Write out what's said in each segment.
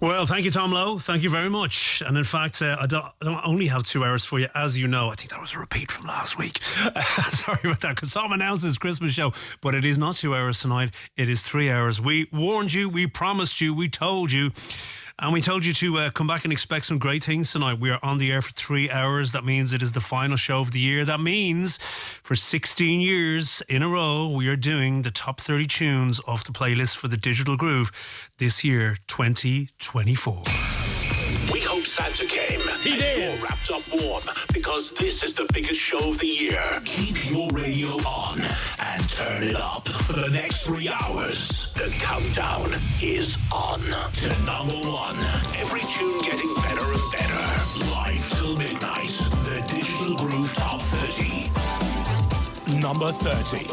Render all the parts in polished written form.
Well, thank you, Tom Lowe. Thank you very much. And in fact, I don't only have 2 hours for you, as you know. I think that was a repeat from last week. Sorry about that, because Tom announced his Christmas show. But it is not 2 hours tonight. It is 3 hours. We warned you. We promised you. We told you. And we told you to come back and expect some great things tonight. We are on the air for 3 hours. That means it is the final show of the year. That means for 16 years in a row, we are doing the top 30 tunes off the playlist for the Digital Groove this year, 2024. We hope Santa came and you're wrapped up warm, because this is the biggest show of the year. Keep your radio on and turn it up for the next 3 hours. The countdown is on to number 1. Every tune getting better and better. Live till midnight. The Digital Groove Top 30. Number 30.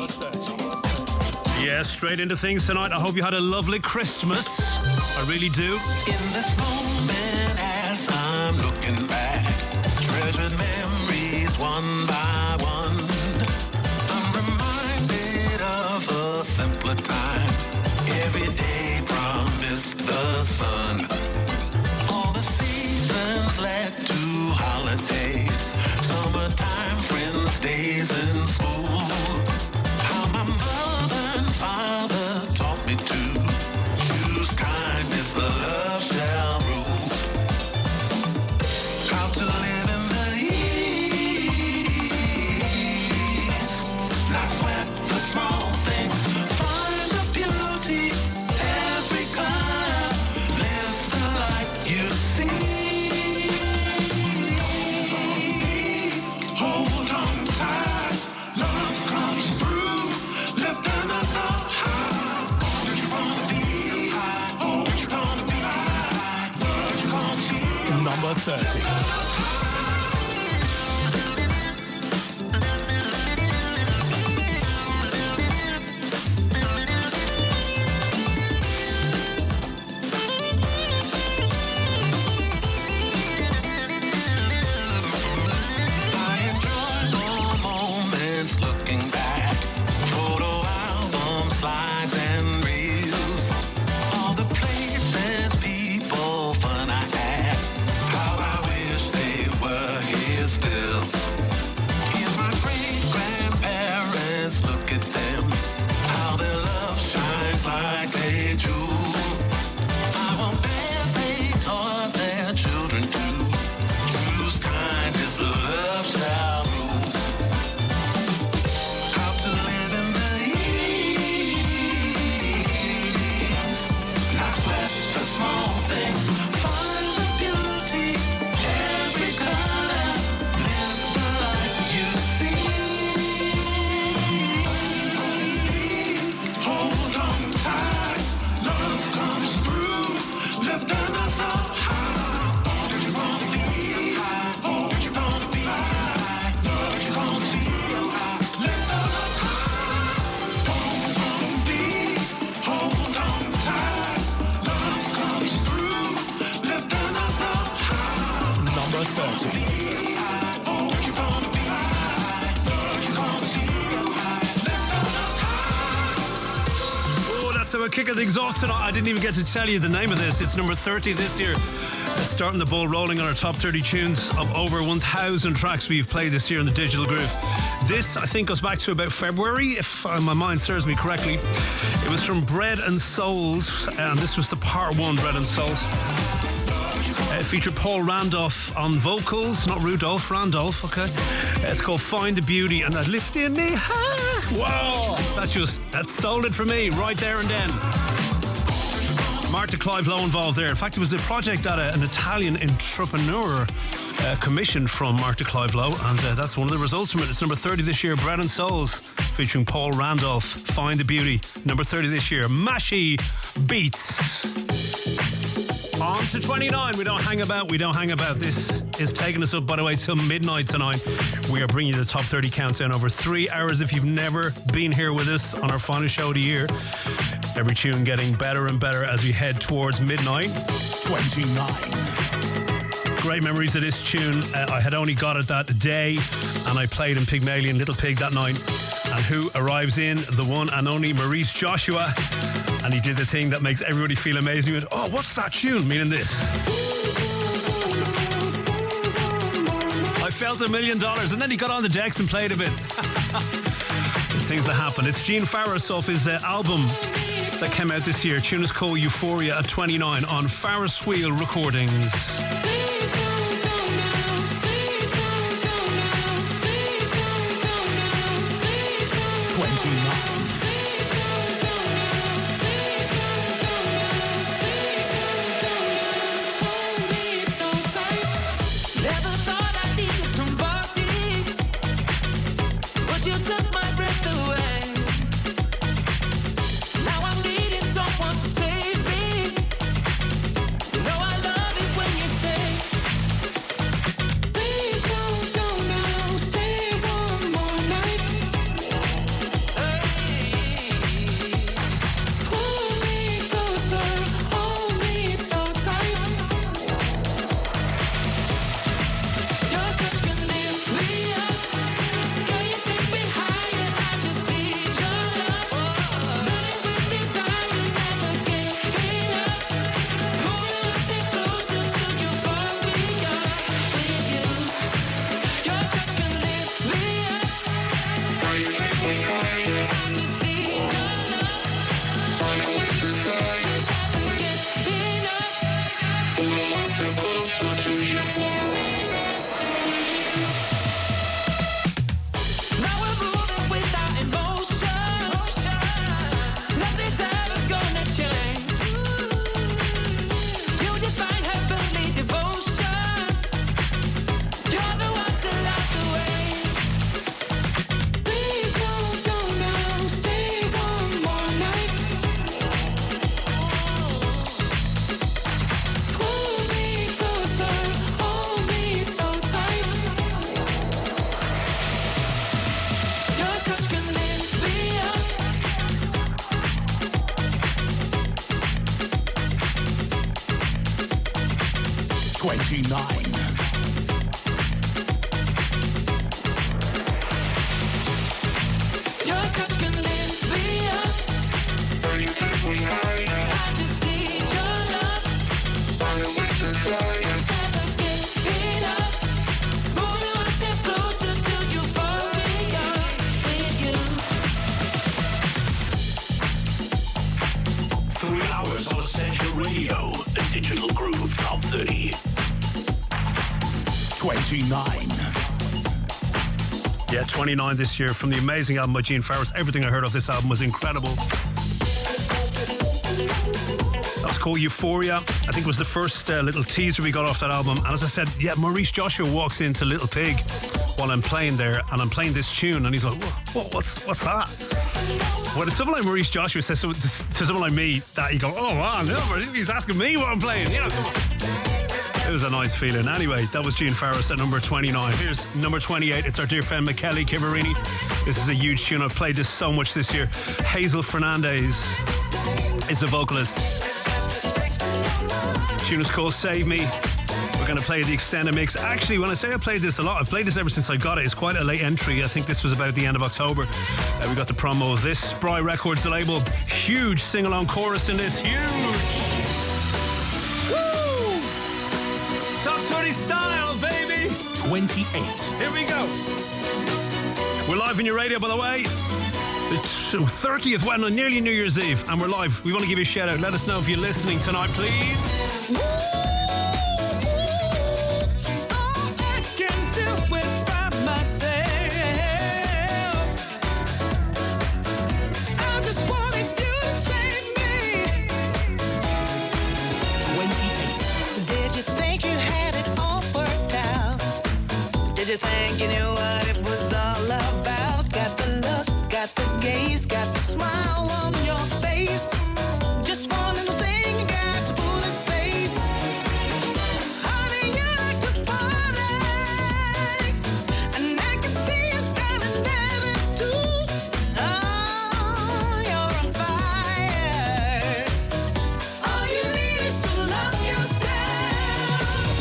Yeah, straight into things tonight. I hope you had a lovely Christmas. I really do. In this moment, as I'm looking back, treasured memories one by one, I'm reminded of a simpler time. Every day promised the sun. All the seasons led to holidays. Summertime, friends, days in school. How my mother and father taught me to choose kindness, love shall rule. How to live in the ease, not sweat the small things, find the beauty, every color, live the life you see. Hold on tight, love comes through, lifting us up high. What you wanna be? Oh, what you gonna be? What you gonna be? Number 30. I enjoy the moments looking back. Photo album slides and reels. All the places, people, fun I had. How I wish they were here still. Here's my great-grandparents, look at them. How their love shines like a jewel. I will bet they taught their children to choose kindness, love shall rule. How to live in the ease, not sweat the small things, find the beauty, every color, live the life you see. Hold on tight, love comes through, lifting us up high. What you wanna be? Oh, what you gonna be? What you gonna be? Lift us high. Hold on, be. Hold on tight, love comes through, lifting us up high. Number 30. Oh, what you gonna be? What you gonna be? Lift us high. Oh, that's how we're kicking things off tonight. I didn't even get to tell you the name of this. It's number 30 this year. Starting the ball rolling on our top 30 tunes of over 1,000 tracks we've played this year in the Digital Groove. This, I think, goes back to about February, if my mind serves me correctly. It was from Bread and Souls, and this was the part 1, Bread and Souls. It featured Paul Randolph on vocals, not Rudolph, Randolph, okay? It's called Find the Beauty, and that lifting me high. Whoa! That sold it for me right there and then. Marta Clive Lowe involved there. In fact, it was a project that an Italian entrepreneur commissioned from Marta Clive Lowe, and that's one of the results from it. It's number 30 this year, Bread and Souls, featuring Paul Randolph, Find the Beauty. Number 30 this year, mashibeats. On to 29. We don't hang about. This is taking us up, by the way, till midnight tonight. We are bringing you the top 30 countdown over 3 hours. If you've never been here with us on our final show of the year, every tune getting better and better as we head towards midnight. 29. Great memories of this tune. I had only got it that day, and I played in Pygmalion Little Pig that night. And who arrives in? The one and only Maurice Joshua. And he did the thing that makes everybody feel amazing. He went, oh, what's that tune? Meaning this. I felt $1 million. And then he got on the decks and played a bit. Things that happen. It's Gene Farris off his album that came out this year. Tune is called Euphoria at 29 on Farris Wheel Recordings. 29. Yeah, 29 this year from the amazing album by Gene Farris. Everything I heard of this album was incredible. That was called Euphoria. I think it was the first little teaser we got off that album. And as I said, yeah, Maurice Joshua walks into Little Pig while I'm playing there, and I'm playing this tune, and he's like, what's that? When someone like Maurice Joshua says to someone like me that, you go, oh man, he's asking me what I'm playing. You know, come on. It was a nice feeling. Anyway, that was Gene Farris at number 29. Here's number 28. It's our dear friend Michele Chiavarini. This is a huge tune. I've played this so much this year. Hazel Fernandes is the vocalist. The tune is called Save Me. We're going to play the extended mix. Actually, when I say I played this a lot, I've played this ever since I got it. It's quite a late entry. I think this was about the end of October. We got the promo of this. Spry Records, the label. Huge sing-along chorus in this. Huge! Top 20 style, baby! 28. Here we go. We're live on your radio, by the way. The 30th, well, nearly New Year's Eve, and we're live. We want to give you a shout out. Let us know if you're listening tonight, please. Did you think you knew what it was all about? Got the look, got the gaze, got the smile on your face. Just one little thing you got to put in face. Honey, you like to party, and I can see you got an attitude. Oh, you're on fire. All you need is to love yourself.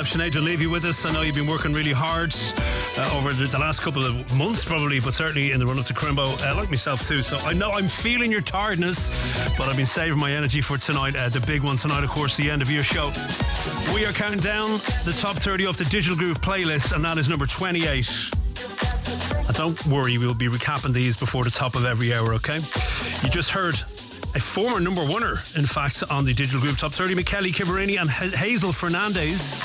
Sinead to leave you with us. I know you've been working really hard over the last couple of months probably, but certainly in the run up to Crimbo, like myself too. So I know I'm feeling your tiredness, but I've been saving my energy for tonight. The big one tonight, of course, the end of your show. We are counting down the top 30 off the Digital Groove playlist, and that is number 28. And don't worry, we'll be recapping these before the top of every hour, okay? You just heard a former number oneer, in fact, on the Digital Groove Top 30, Chiavarini and Hazel Fernandes.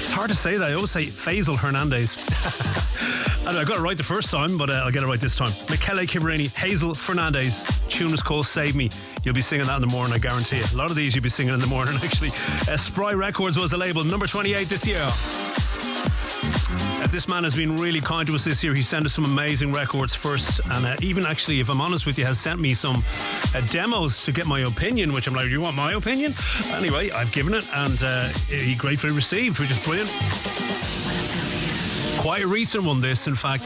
It's hard to say that. I always say Hazel Hernandez. I got it right the first time, but I'll get it right this time. Chiavarini, Hazel Fernandes. Tune is called Save Me. You'll be singing that in the morning, I guarantee you. A lot of these you'll be singing in the morning, actually. Spry Records was the label, number 28 this year. This man has been really kind to us this year. He sent us some amazing records first, and even actually, if I'm honest with you, has sent me some demos to get my opinion, which I'm like, you want my opinion? Anyway, I've given it, and he gratefully received, which is brilliant. Quite a recent one, this, in fact.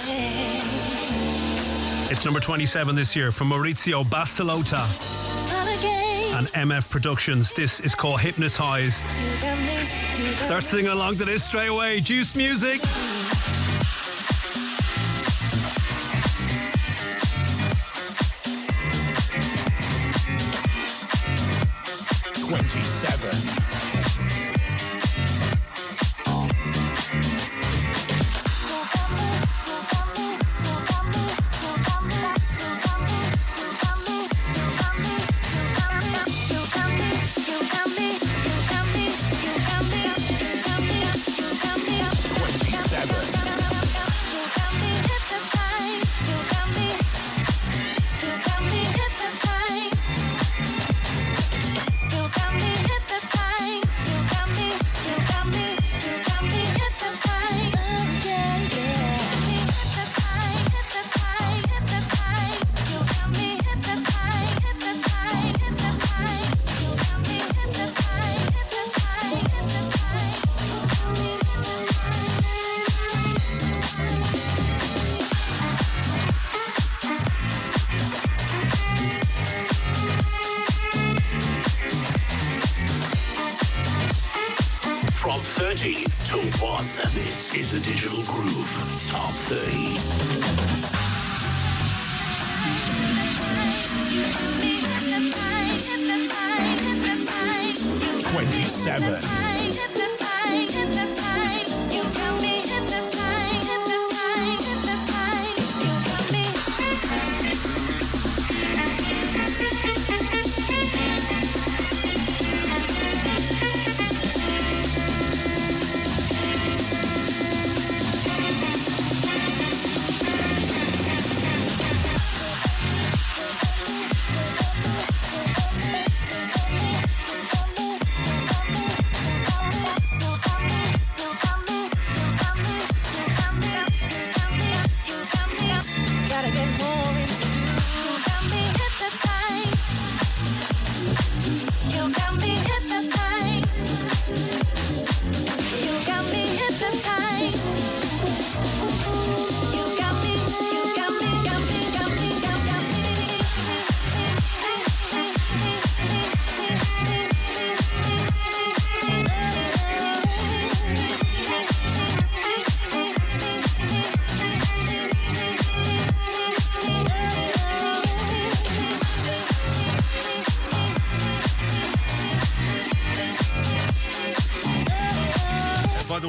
It's number 27 this year from Maurizio Basilotta and MF Productions. This is called Hypnotized. Start singing along to this straight away. Juice music. 30 to 1. This is the Digital Groove Top 30. 27.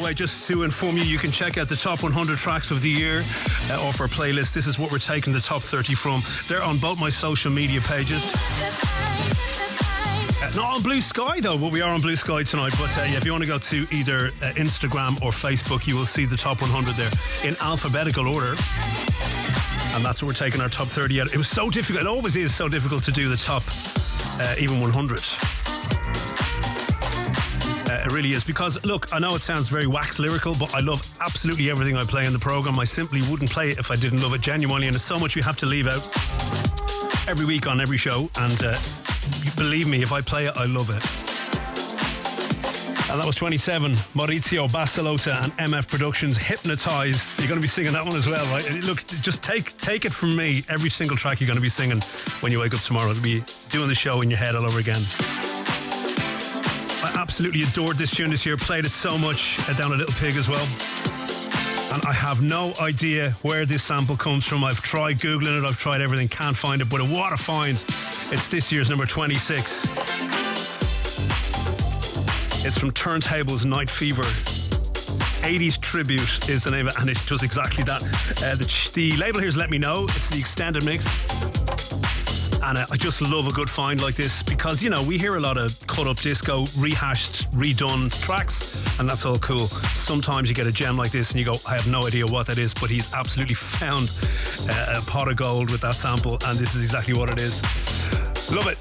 way, just to inform you, you can check out the top 100 tracks of the year off our playlist. This is what we're taking the top 30 from. They're on both my social media pages. Not on Blue Sky though, but we are on Blue Sky tonight. But yeah, if you want to go to either Instagram or Facebook, you will see the top 100 there in alphabetical order. And that's what we're taking our top 30 out. It was so difficult. It always is so difficult to do the top even 100. It really is, because look, I know it sounds very wax lyrical, but I love absolutely everything I play in the programme. I simply wouldn't play it if I didn't love it genuinely, and it's so much we have to leave out every week on every show, and believe me, if I play it, I love it. And that was 27, Maurizio Basilotta and MF Productions, Hypnotized. You're going to be singing that one as well, right? Look, just take it from me, every single track you're going to be singing when you wake up tomorrow. It'll be doing the show in your head all over again. I absolutely adored this tune this year, played it so much down a Little Pig as well. And I have no idea where this sample comes from. I've tried Googling it, I've tried everything, can't find it, but what a find. It's this year's number 26. It's from Turntable's Night Fever. 80s Tribute is the name of it, and it does exactly that. The label here is Let Me Know. It's the extended mix. And I just love a good find like this, because, you know, we hear a lot of cut-up disco, rehashed, redone tracks, and that's all cool. Sometimes you get a gem like this and you go, I have no idea what that is, but he's absolutely found a pot of gold with that sample, and this is exactly what it is. Love it.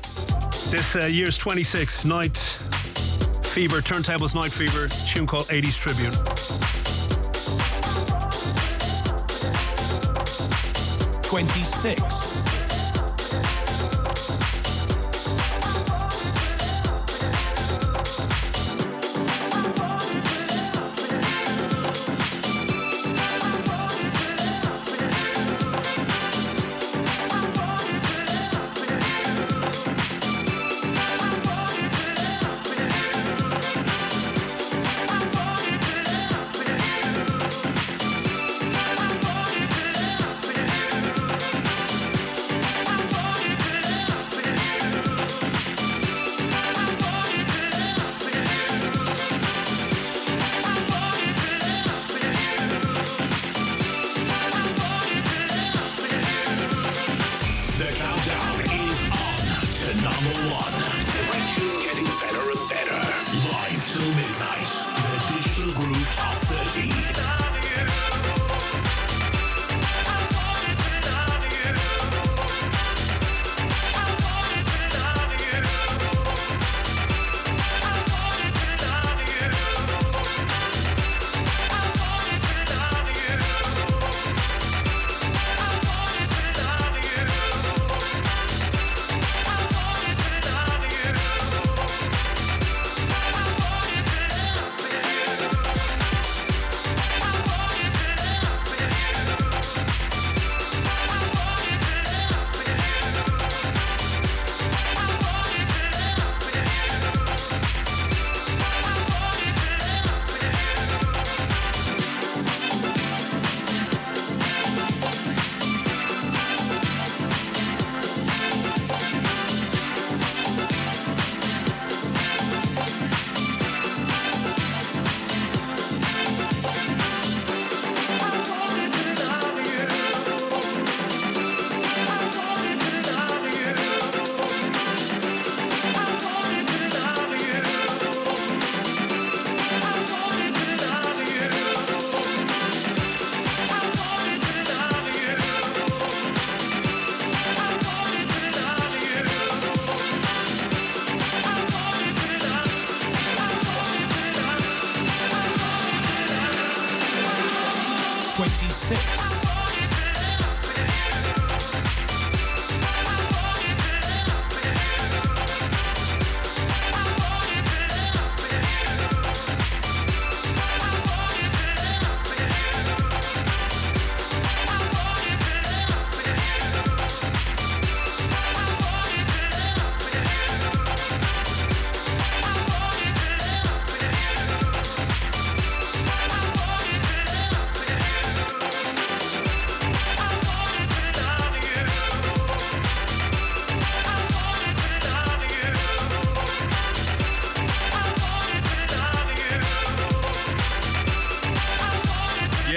This year's 26, Night Fever, Turntable's Night Fever, tune called 80s Tribute. 26.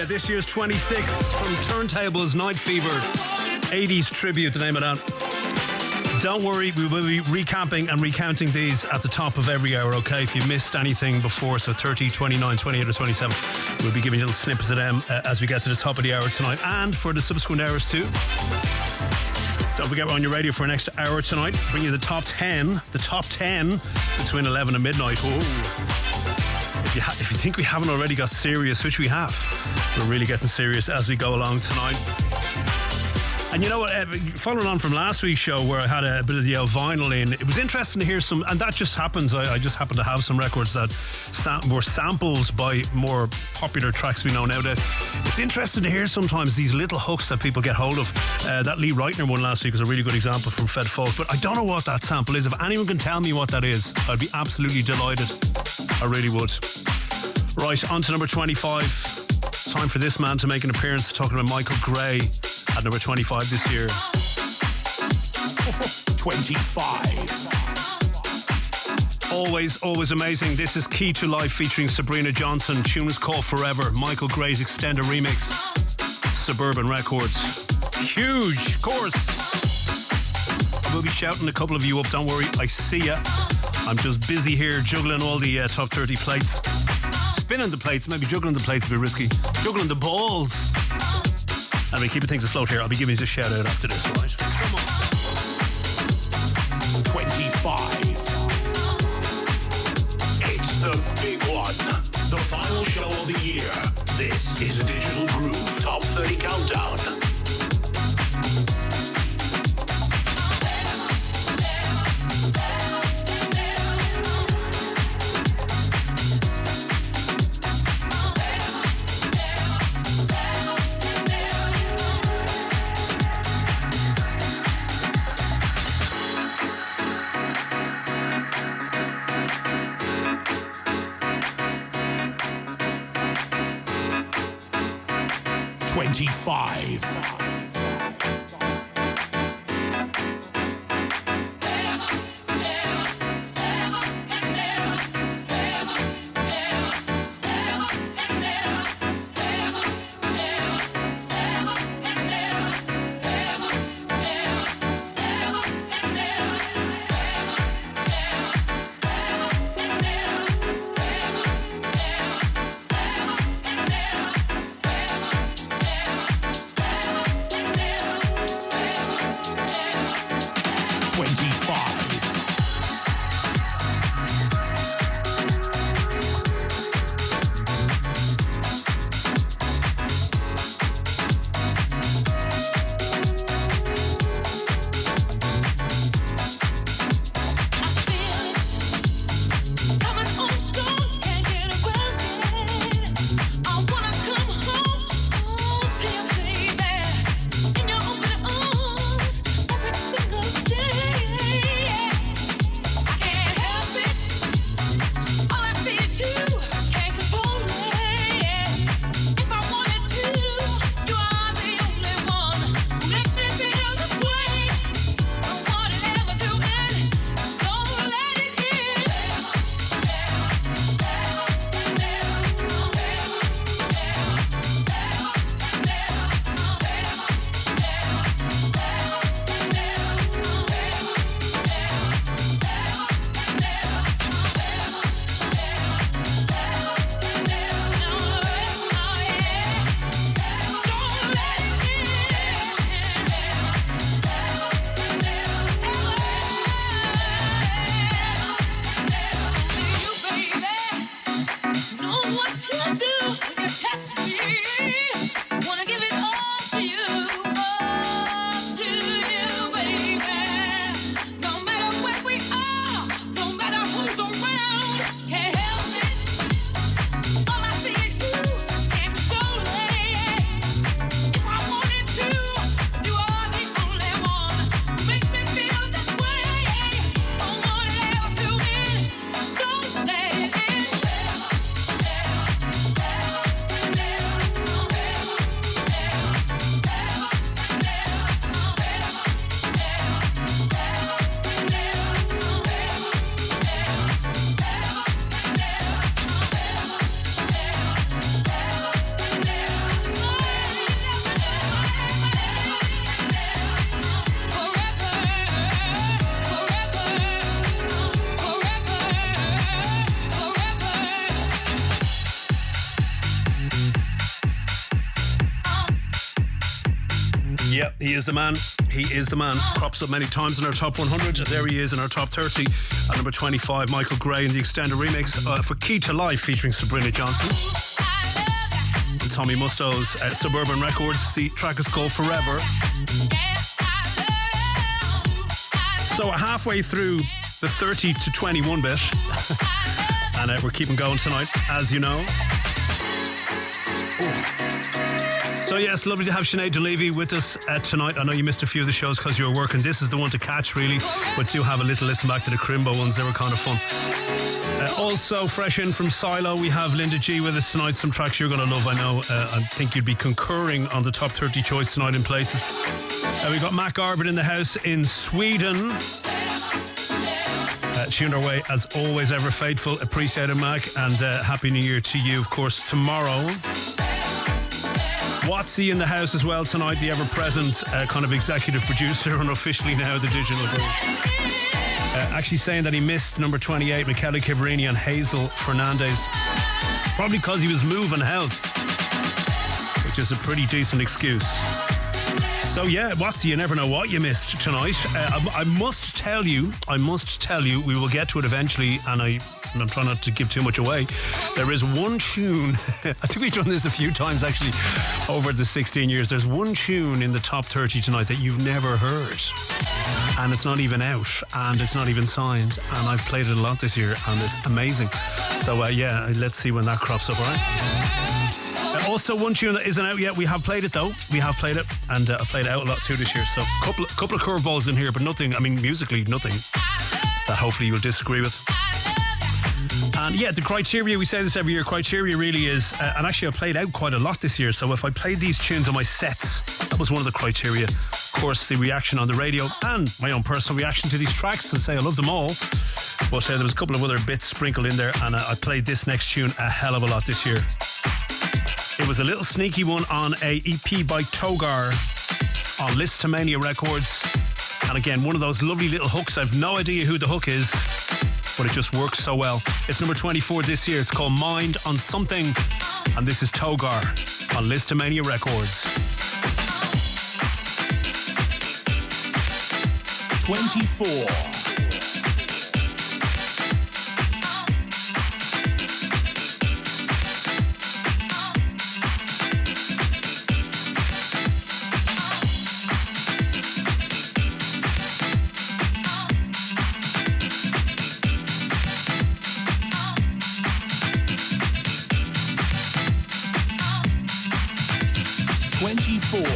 Yeah, this year's 26 from Turntables, Night Fever, 80s tribute, the name of that. Don't worry, we will be recapping and recounting these at the top of every hour, okay? If you missed anything before, so 30, 29, 28 or 27, we'll be giving you little snippets of them as we get to the top of the hour tonight and for the subsequent hours too. Don't forget we're on your radio for an extra hour tonight. Bring you the top 10 between 11 and midnight. If you think we haven't already got serious, which we have, we're really getting serious as we go along tonight. And you know what, following on from last week's show where I had a bit of the vinyl in, it was interesting to hear some, and that just happens, I just happen to have some records that were sampled by more popular tracks we know nowadays. It's interesting to hear sometimes these little hooks that people get hold of. That Lee Reitner one last week was a really good example from Fed Folk, but I don't know what that sample is. If anyone can tell me what that is, I'd be absolutely delighted. I really would. Right, on to number 25. Time for this man to make an appearance, talking about Michael Gray at number 25 this year. 25. Always amazing. This is Key to Life featuring Sabrina Johnston. Tune is called Forever. Michael Gray's extended remix. Suburban Records. Huge course. We'll be shouting a couple of you up. Don't worry, I see ya. I'm just busy here juggling all the top 30 plates. Spinning the plates, maybe juggling the plates would be risky. Juggling the balls. I mean, keeping things afloat here. I'll be giving you a shout out after this, right? Come on. 25. It's the big one. The final show of the year. This is a Digital Groove Top 30 Countdown. 25. Yeah, he is the man. He is the man. Crops up many times in our top 100. There he is in our top 30. At number 25, Michael Gray in the extended remix for Key to Life featuring Sabrina Johnston. Tommy Musto's Suburban Records. The track is called Forever. So we're halfway through the 30 to 21 bit. And we're keeping going tonight, as you know. Ooh. So yes, lovely to have Sinead DeLevy with us tonight. I know you missed a few of the shows because you were working. This is the one to catch, really. But do have a little listen back to the Crimbo ones. They were kind of fun. Also, fresh in from Silo, we have Linda G with us tonight. Some tracks you're going to love, I know. I think you'd be concurring on the top 30 choice tonight in places. We've got Mac Arvid in the house in Sweden. Tuned our way, as always, ever faithful. Appreciate it, Mac. And Happy New Year to you, of course, tomorrow. Watsy in the house as well tonight, the ever-present kind of executive producer and officially now the digital group. Actually saying that he missed number 28, Chiavarini and Hazel Fernandes. Probably because he was moving house, which is a pretty decent excuse. So yeah, Watsy, you never know what you missed tonight. I must tell you, we will get to it eventually, and I'm trying not to give too much away. There is one tune, I think we've done this a few times actually over the 16 years. There's one tune in the top 30 tonight that you've never heard. And it's not even out, and it's not even signed. And I've played it a lot this year, and it's amazing. So yeah, let's see when that crops up, all right? Also, one tune that isn't out yet. We have played it though. We have played it, and I've played it out a lot too this year. So couple of curveballs in here, but nothing. I mean, musically, nothing that hopefully you'll disagree with. And yeah, the criteria, we say this every year. Criteria really is, and actually I played out quite a lot this year. So if I played these tunes on my sets, that was one of the criteria. Of course, the reaction on the radio and my own personal reaction to these tracks, to say I love them all. But there was a couple of other bits sprinkled in there, and I played this next tune a hell of a lot this year. It was a little sneaky one on a EP by Togar on Lisztomania Records. And again, one of those lovely little hooks. I've no idea who the hook is, but it just works so well. It's number 24 this year. It's called Mind on Something. And this is Togar on Lisztomania Records. 24. 24.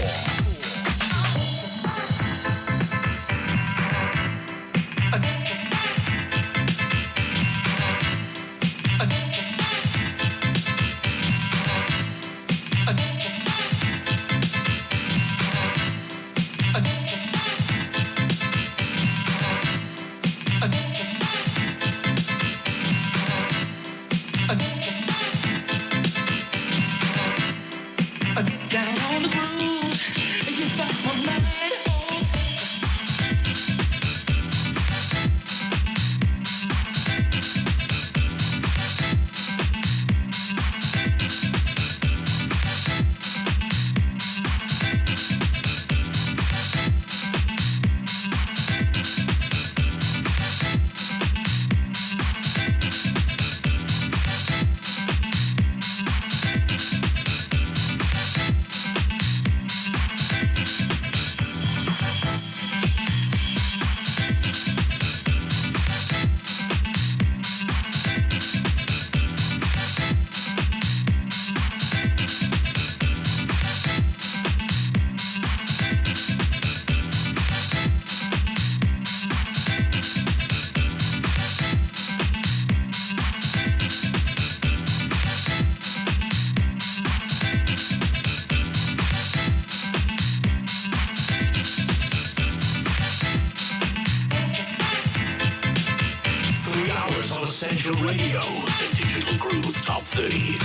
Essential Radio, the Digital Groove Top 30.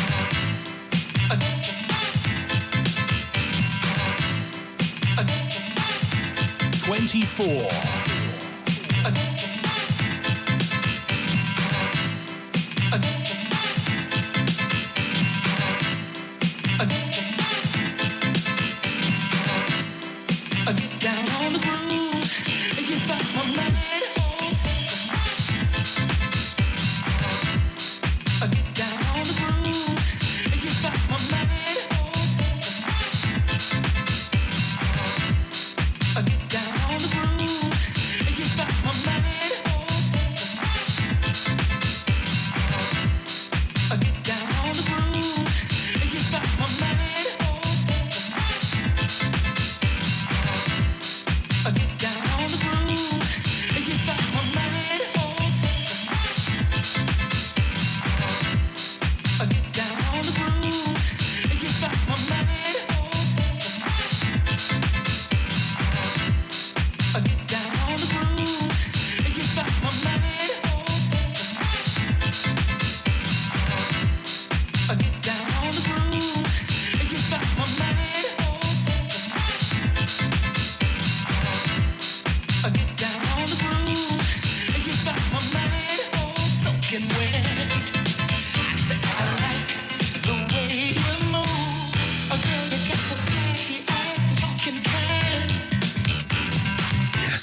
24.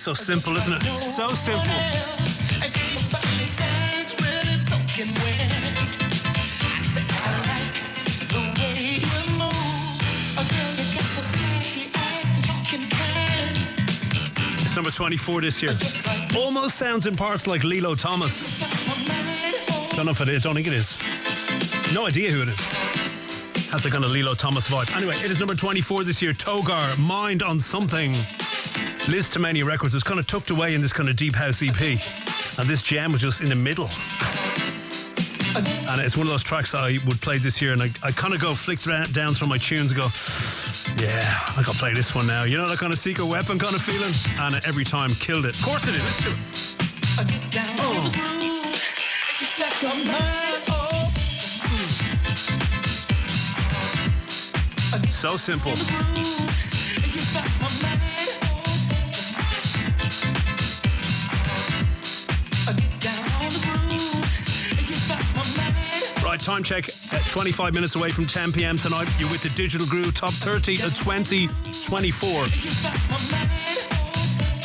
So simple, isn't it? So simple. It's number 24 this year. Almost sounds in parts like Lilo Thomas. Don't know if it is. Don't think it is. No idea who it is. Has a kind of Lilo Thomas vibe. Anyway, it is number 24 this year. Togar, Mind on Something. Lisztomania Records was kind of tucked away in this kind of deep house EP. And this jam was just in the middle. And it's one of those tracks that I would play this year. And I kind of go flick down through my tunes and go, yeah, I gotta play this one now. You know, that kind of secret weapon kind of feeling? And every time killed it. Of course it is. Let's do it. Oh. So simple. Right, time check at 25 minutes away from 10 p.m. tonight. You're with the Digital Groove Top 30 of 2024.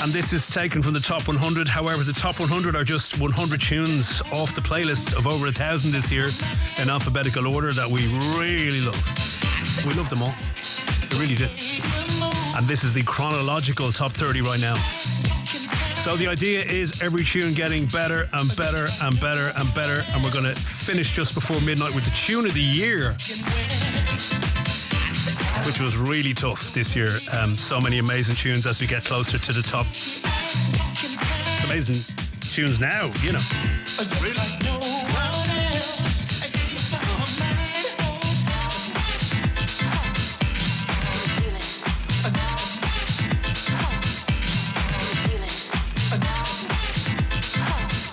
And this is taken from the Top 100. However, the Top 100 are just 100 tunes off the playlist of over 1,000 this year in alphabetical order that we really loved. We loved them all. We really did. And this is the chronological Top 30 right now. So the idea is every tune getting better and better and better and better. And we're going to finish just before midnight with the tune of the year, which was really tough this year. So many amazing tunes as we get closer to the top. Amazing tunes now, you know. Really?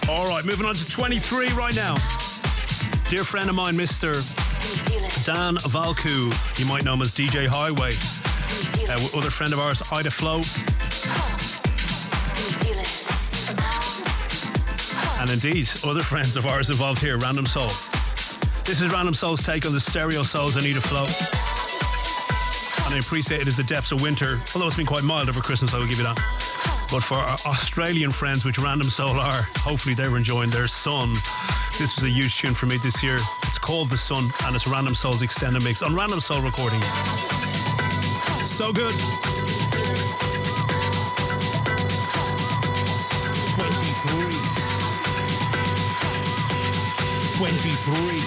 All right, moving on to 23 right now. Dear friend of mine, Mr. Dan Valku, you might know him as DJ Highway. Other friend of ours, Ida Flow. And indeed, other friends of ours involved here, Random Soul. This is Random Soul's take on the Stereosoulz IDA Flow. And I appreciate it as the depths of winter, although it's been quite mild over Christmas, I will give you that. But for our Australian friends, which Random Soul are, hopefully they were enjoying their sun. This was a huge tune for me this year. It's called The Sun, and it's Random Soul's extended mix on Random Soul Recordings. So good. 23.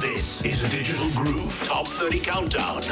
This is a Digital Groove Top 30 Countdown.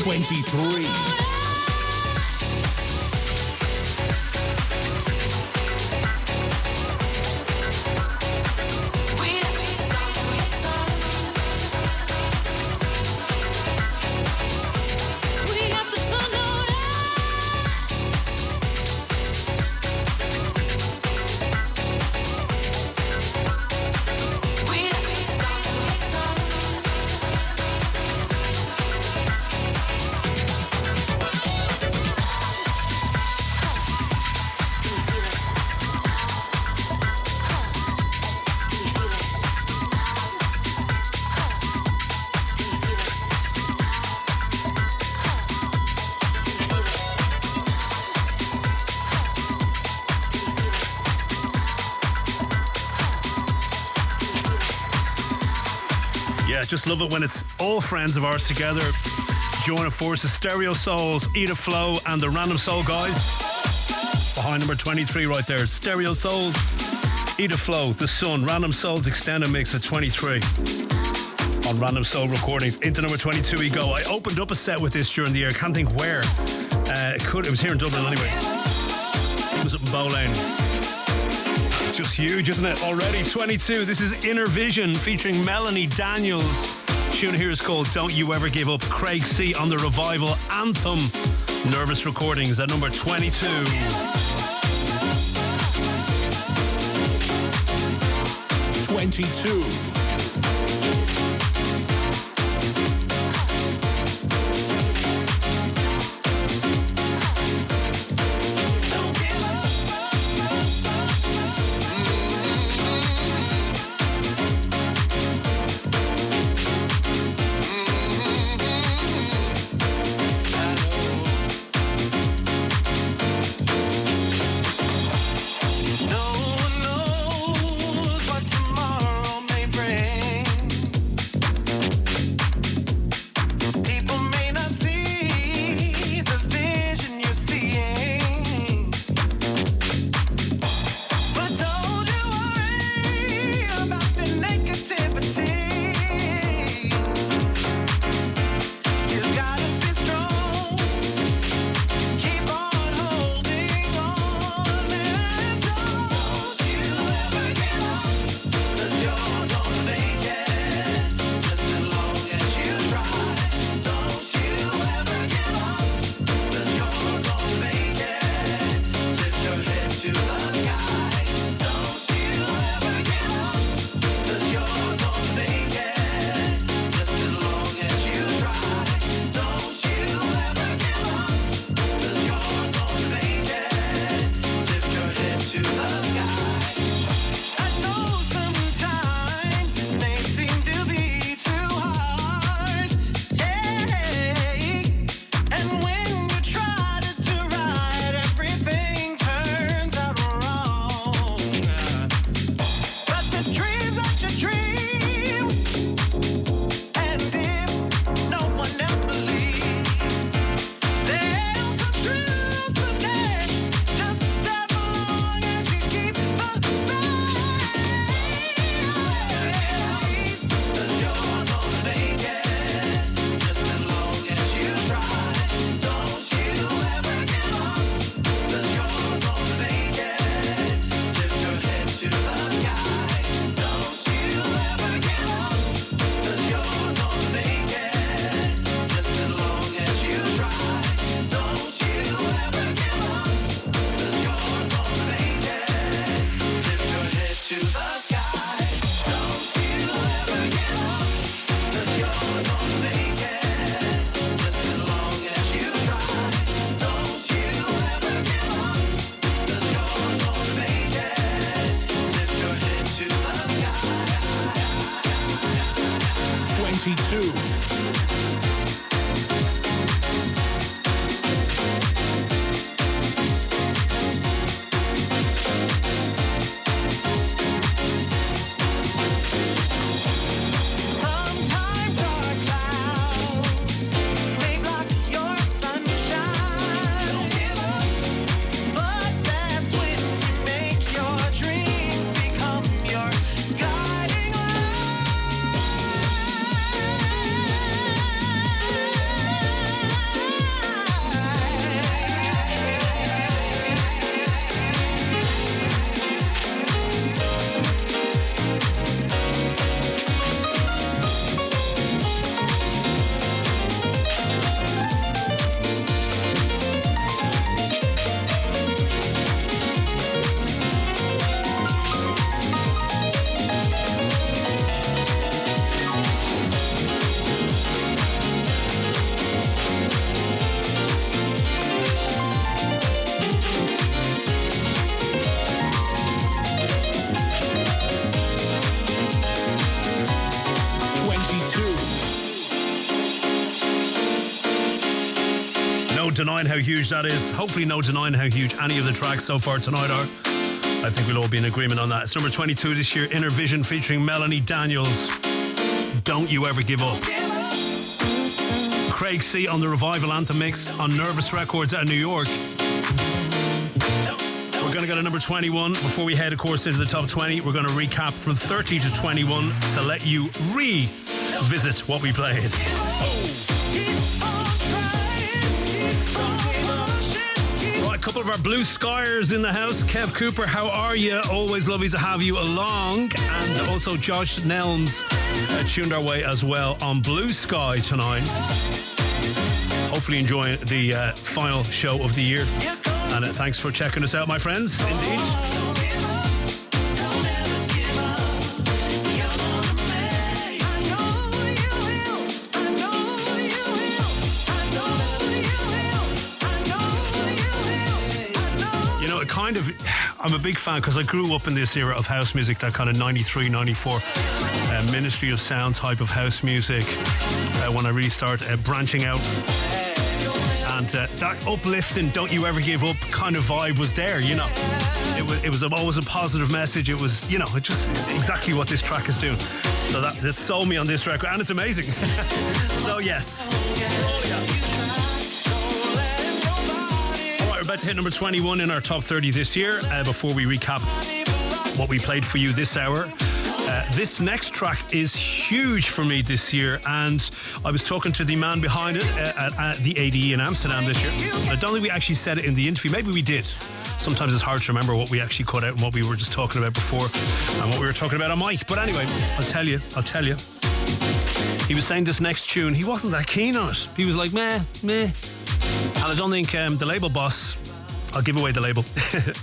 23. Just love it when it's all friends of ours together. Joining forces, Stereosoulz, Eat a Flow, and the Random Soul guys. Behind number 23 right there. Stereosoulz, Eat a Flow, The Sun, Random Soul's extended mix at 23. On Random Soul Recordings. Into number 22 we go. I opened up a set with this during the year. Can't think where. It was here in Dublin anyway. It was up in Bow Lane. It's just huge, isn't it? Already 22. This is Inner Vision featuring Melonie Daniels. Tune here is called Don't You Ever Give Up. Craig C on the revival Anthem. Nervous Recordings at number 22. 22. denying how huge that is. Hopefully no denying how huge any of the tracks so far tonight are. I think we'll all be in agreement on that. It's number 22 this year, Inner Vision featuring Melonie Daniels. Don't You Ever Give Up. Craig C on the Revival Anthem mix on Nervous Records out of New York. We're going to go to number 21. Before we head, of course, into the top 20, we're going to recap from 30 to 21 to let you revisit what we played. Right, a couple of our blue skiers in the house. Kev Cooper, how are you? Always lovely to have you along. And also Josh Nelms tuned our way as well on Blue Sky tonight. Hopefully enjoying the final show of the year. And thanks for checking us out, my friends. Indeed. You know, I'm a big fan because I grew up in this era of house music, that kind of 93, 94 Ministry of Sound type of house music when I really started branching out. And that uplifting, don't you ever give up kind of vibe was there, you know. It was always a positive message. It was, you know, just exactly what this track is doing. So that sold me on this record, and it's amazing. So, yes. All right, we're about to hit number 21 in our top 30 this year. Before we recap what we played for you this hour. This next track is huge for me this year, and I was talking to the man behind it at the ADE in Amsterdam this year. I don't think we actually said it in the interview. Maybe we did. Sometimes it's hard to remember what we actually cut out and what we were just talking about before and what we were talking about on mic. But anyway, I'll tell you. He was saying this next tune, he wasn't that keen on it. He was like, meh. And I don't think the label boss, I'll give away the label,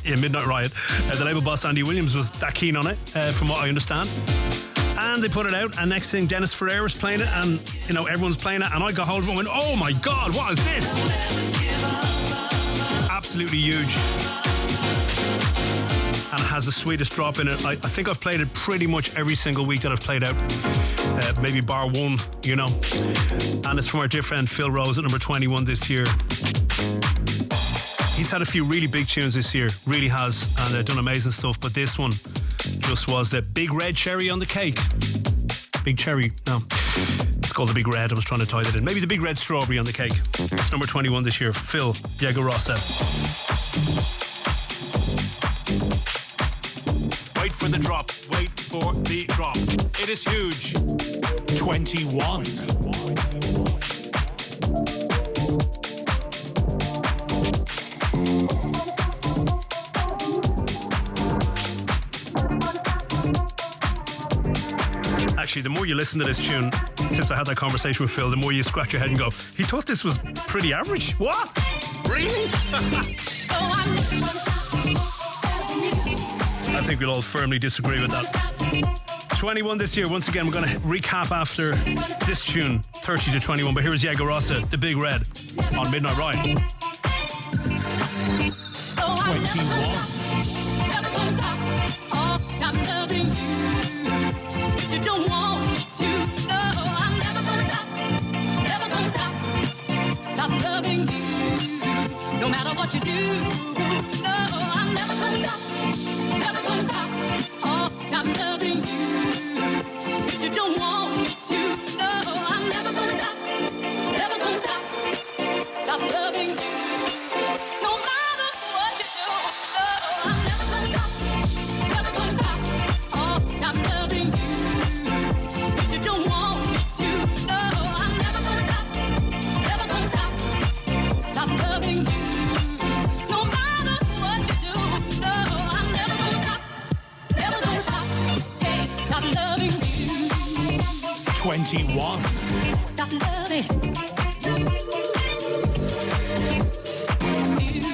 in Midnight Riot, the label boss Andy Williams was that keen on it, from what I understand. And they put it out, and next thing Dennis Ferrera's playing it, and you know everyone's playing it, and I got hold of it and went, oh my god, what is this? It's absolutely huge. And it has the sweetest drop in it. I think I've played it pretty much every single week that I've played out, maybe bar one, you know. And it's from our dear friend Phil Rose at number 21 this year. He's had a few really big tunes this year, really has, and done amazing stuff, but this one just was the big red cherry on the cake. Big cherry, no. It's called the big red, I was trying to tie that in. Maybe the big red strawberry on the cake. It's number 21 this year, Phil Jaegerossa. Wait for the drop, wait for the drop. It is huge. 21. Actually, the more you listen to this tune, since I had that conversation with Phil, the more you scratch your head and go, he thought this was pretty average. What? Really? I think we'll all firmly disagree with that. 21 this year. Once again, we're going to recap after this tune, 30 to 21. But here is Jaegerossa, The Big Red, on Midnight Riot. 21. You don't want me to. No, I'm never gonna stop. Stop loving you. No matter what you do. No, I'm never gonna stop. Oh, stop loving you. You don't want me to. No, I'm never gonna stop. Stop loving you. No matter what you do. No, I'm never gonna stop. Oh, stop loving you. Stop loving you. No matter what you do. No, I'm never gonna stop. Hey, stop loving you. 21. Stop loving.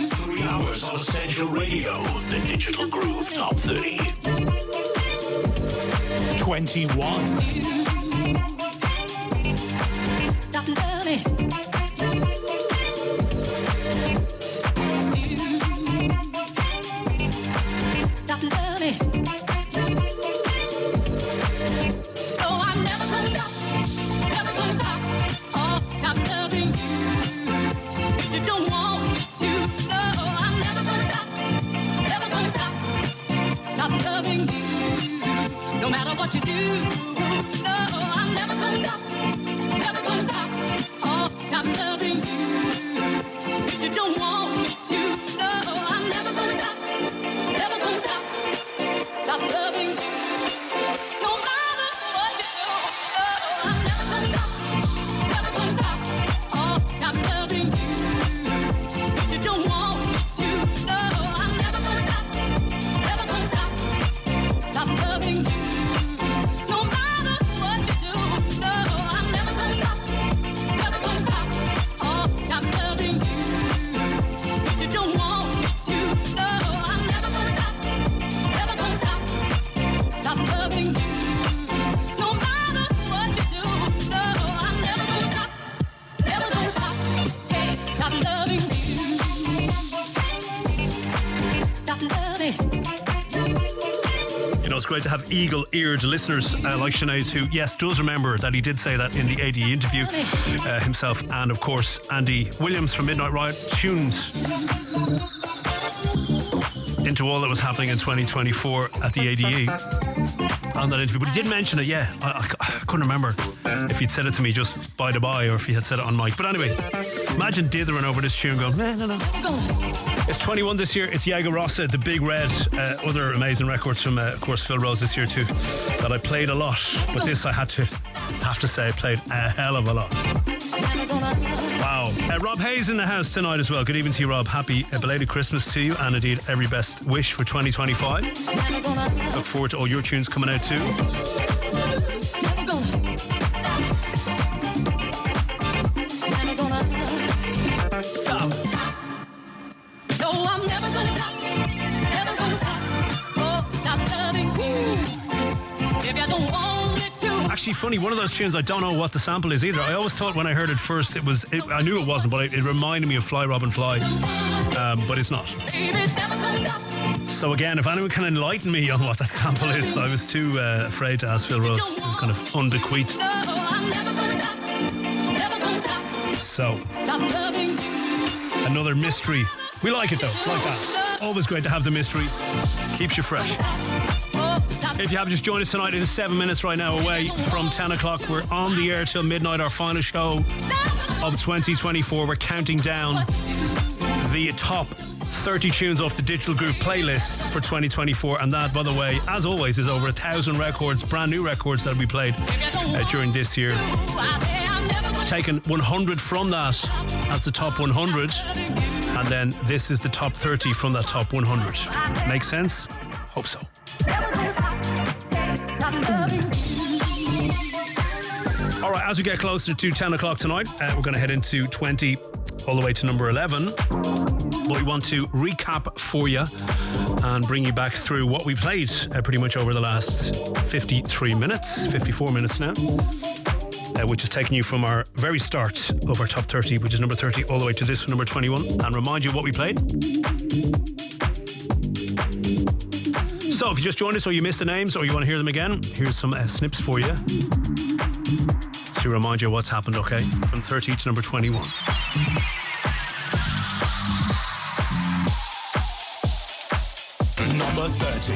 3 hours on Essential Radio, the Digital Groove Top 30. 21. Stop loving. Stop loving. Oh, I'm never gonna stop. Oh, stop loving you. You don't want you. No, I'm never gonna stop, never gonna stop. Oh, stop loving you. If you don't want me to, no, I'm never gonna stop, never gonna stop. Stop loving you. No matter what you do, no, I'm never gonna stop, never gonna stop. Oh, stop loving you. If you don't want me to, no, I'm never gonna stop, never gonna stop. Stop loving you. No matter what you do, no, I'm never gonna stop, never gonna stop. Oh, stop loving you. If you don't want me to, no, I'm never gonna stop, never gonna stop. Stop loving you. No matter what you do, no, I'm never gonna stop, never gonna stop. Hey, stop loving you. Stop loving. You know, it's great to have eagle-eared listeners like Sinead, who, yes, does remember that he did say that in the ADE interview himself, and of course Andy Williams from Midnight Riot tuned into all that was happening in 2024 at the ADE on that interview. But he did mention it, yeah. I couldn't remember if he'd said it to me just by the by or if he had said it on mic. But anyway, imagine dithering over this tune going, no. It's 21 this year. It's Jaegerossa, The Big Red. Other amazing records from, of course, Phil Rose this year too, that I played a lot. But this I have to say I played a hell of a lot. Wow. Rob Hayes in the house tonight as well. Good evening to you, Rob. Happy belated Christmas to you, and indeed every best wish for 2025. Look forward to all your tunes coming out too. No, I'm never gonna stop, never gonna stop. Oh, stop loving you. If you don't want me to. Actually, funny, one of those tunes, I don't know what the sample is either. I always thought when I heard it first, I knew it wasn't, but it reminded me of Fly Robin Fly, but it's not. So again, if anyone can enlighten me on what that sample is, I was too afraid to ask Phil Rose to kind of undequeat. So, another mystery. We like it though, like that. Always great to have the mystery. Keeps you fresh. If you have just joined us tonight, it is 7 minutes right now away from 10 o'clock. We're on the air till midnight, our final show of 2024. We're counting down the top 30 tunes off the Digital Groove playlists for 2024. And that, by the way, as always, is over 1,000 records, brand new records that we played during this year. Taken 100 from that as the top 100. And then this is the top 30 from that top 100. Make sense? Hope so. All right, as we get closer to 10 o'clock tonight, we're going to head into 20 all the way to number 11. But we want to recap for you and bring you back through what we played pretty much over the last 54 minutes now, which is taking you from our very start of our top 30, which is number 30, all the way to this one, number 21, and remind you what we played. So if you just joined us or you missed the names or you want to hear them again, here's some snips for you to remind you what's happened, okay? From 30 to number 21. Number 30.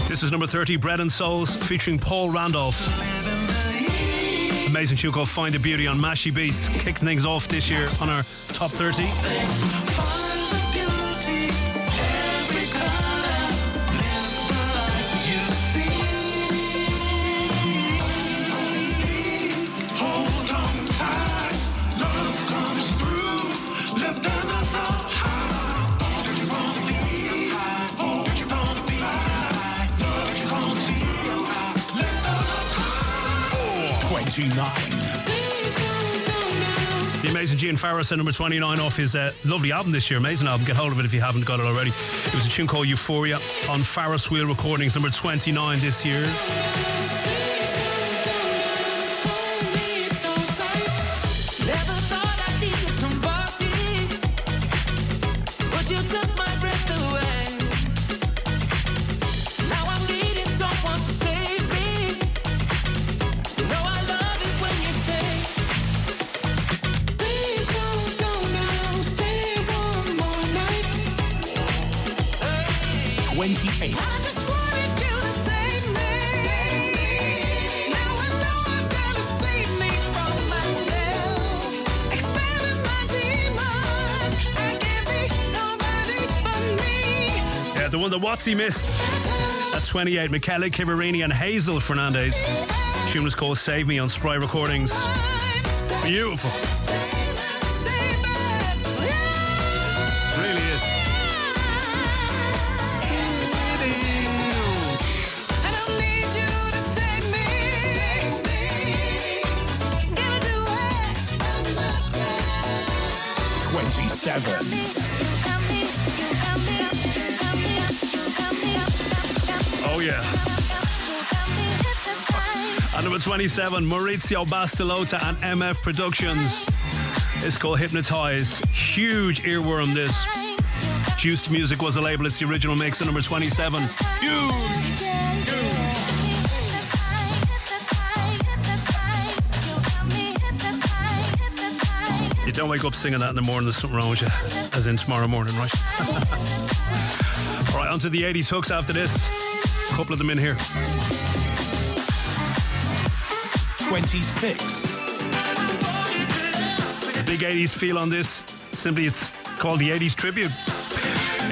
This is number 30, Bread and Souls, featuring Paul Randolph. Amazing tune called Find a Beauty on mashibeats. Kicking things off this year on our top 30. The amazing Gene Farris at number 29 off his lovely album this year. Amazing album. Get hold of it if you haven't got it already. It was a tune called Euphoria on Farris Wheel Recordings, number 29 this year. one that Watsy missed at 28. Michele Chiavarini and Hazel Fernandes. The tune was called Save Me on Spry Recordings. Beautiful. Really is. I don't need you to save me. Gotta do it. 27. Oh yeah. At number 27, Maurizio Basilotta and MF Productions. It's called Hypnotized. Huge earworm this. Juiced Music was the label. It's the original mix at number 27. Huge. You don't wake up singing that in the morning, there's something wrong with you. As in tomorrow morning, right? All right, on to the 80s hooks after this. A couple of them in here. 26. Big 80s feel on this. Simply, it's called the 80s Tribute.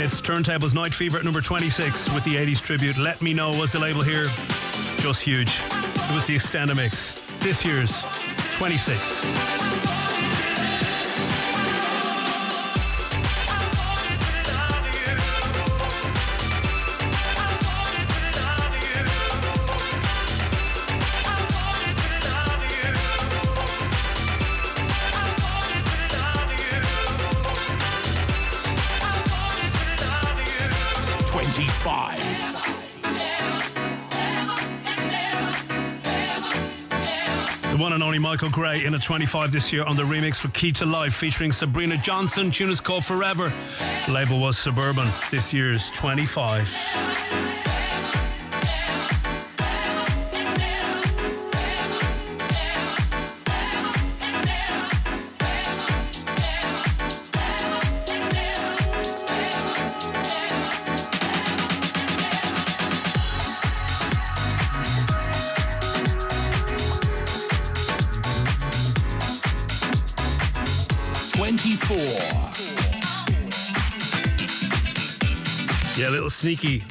It's Turntable's Night Fever at number 26 with the 80s Tribute. Let Me Know was the label here. Just huge. It was the extended mix. This year's 26. 25. The one and only Michael Gray in at 25 this year on the remix for Key to Life featuring Sabrina Johnston. Tune is called Forever. The label was Suburban. This year's 25. 24. Yeah, a little sneaky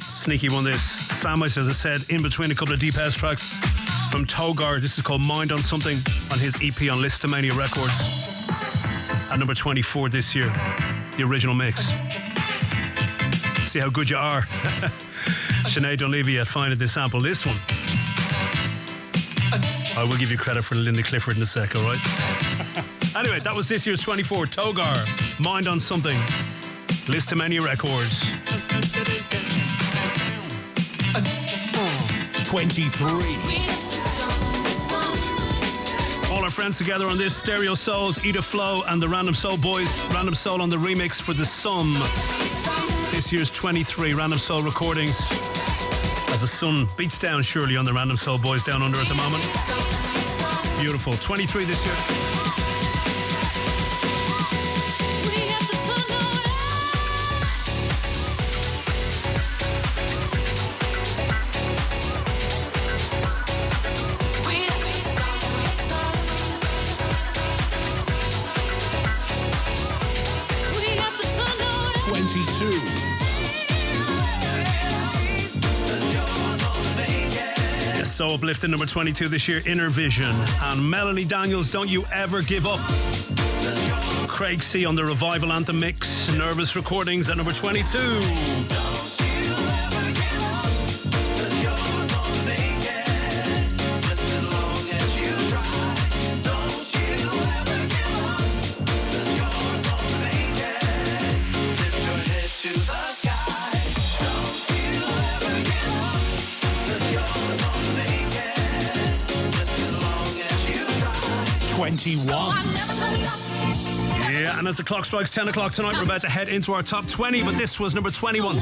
one this. Sandwich, as I said, in between a couple of deep house tracks from Togar. This is called Mind on Something on his EP on Lisztomania Records. At number 24 this year, the original mix. See how good you are. Sinead Dunleavy at finding this sample. This one, I will give you credit for Linda Clifford in a sec, all right? Anyway, that was this year's 24. Togar, Mind on Something. Lisztomania Records. 23. All our friends together on this. Stereosoulz, Ida Flow and the Random Soul Boys. Random Soul on the remix for The Sun. This year's 23. Random Soul Recordings. As the sun beats down surely on the Random Soul Boys down under at the moment. Beautiful. 23 this year. 22. So uplifting number 22 this year, Inner Vision. And Melonie Daniels, Don't You Ever Give Up. Craig C on the Revival Anthem mix. Nervous Recordings at number 22. Yeah, and as the clock strikes 10 o'clock tonight, we're about to head into our top 20, but this was number 21.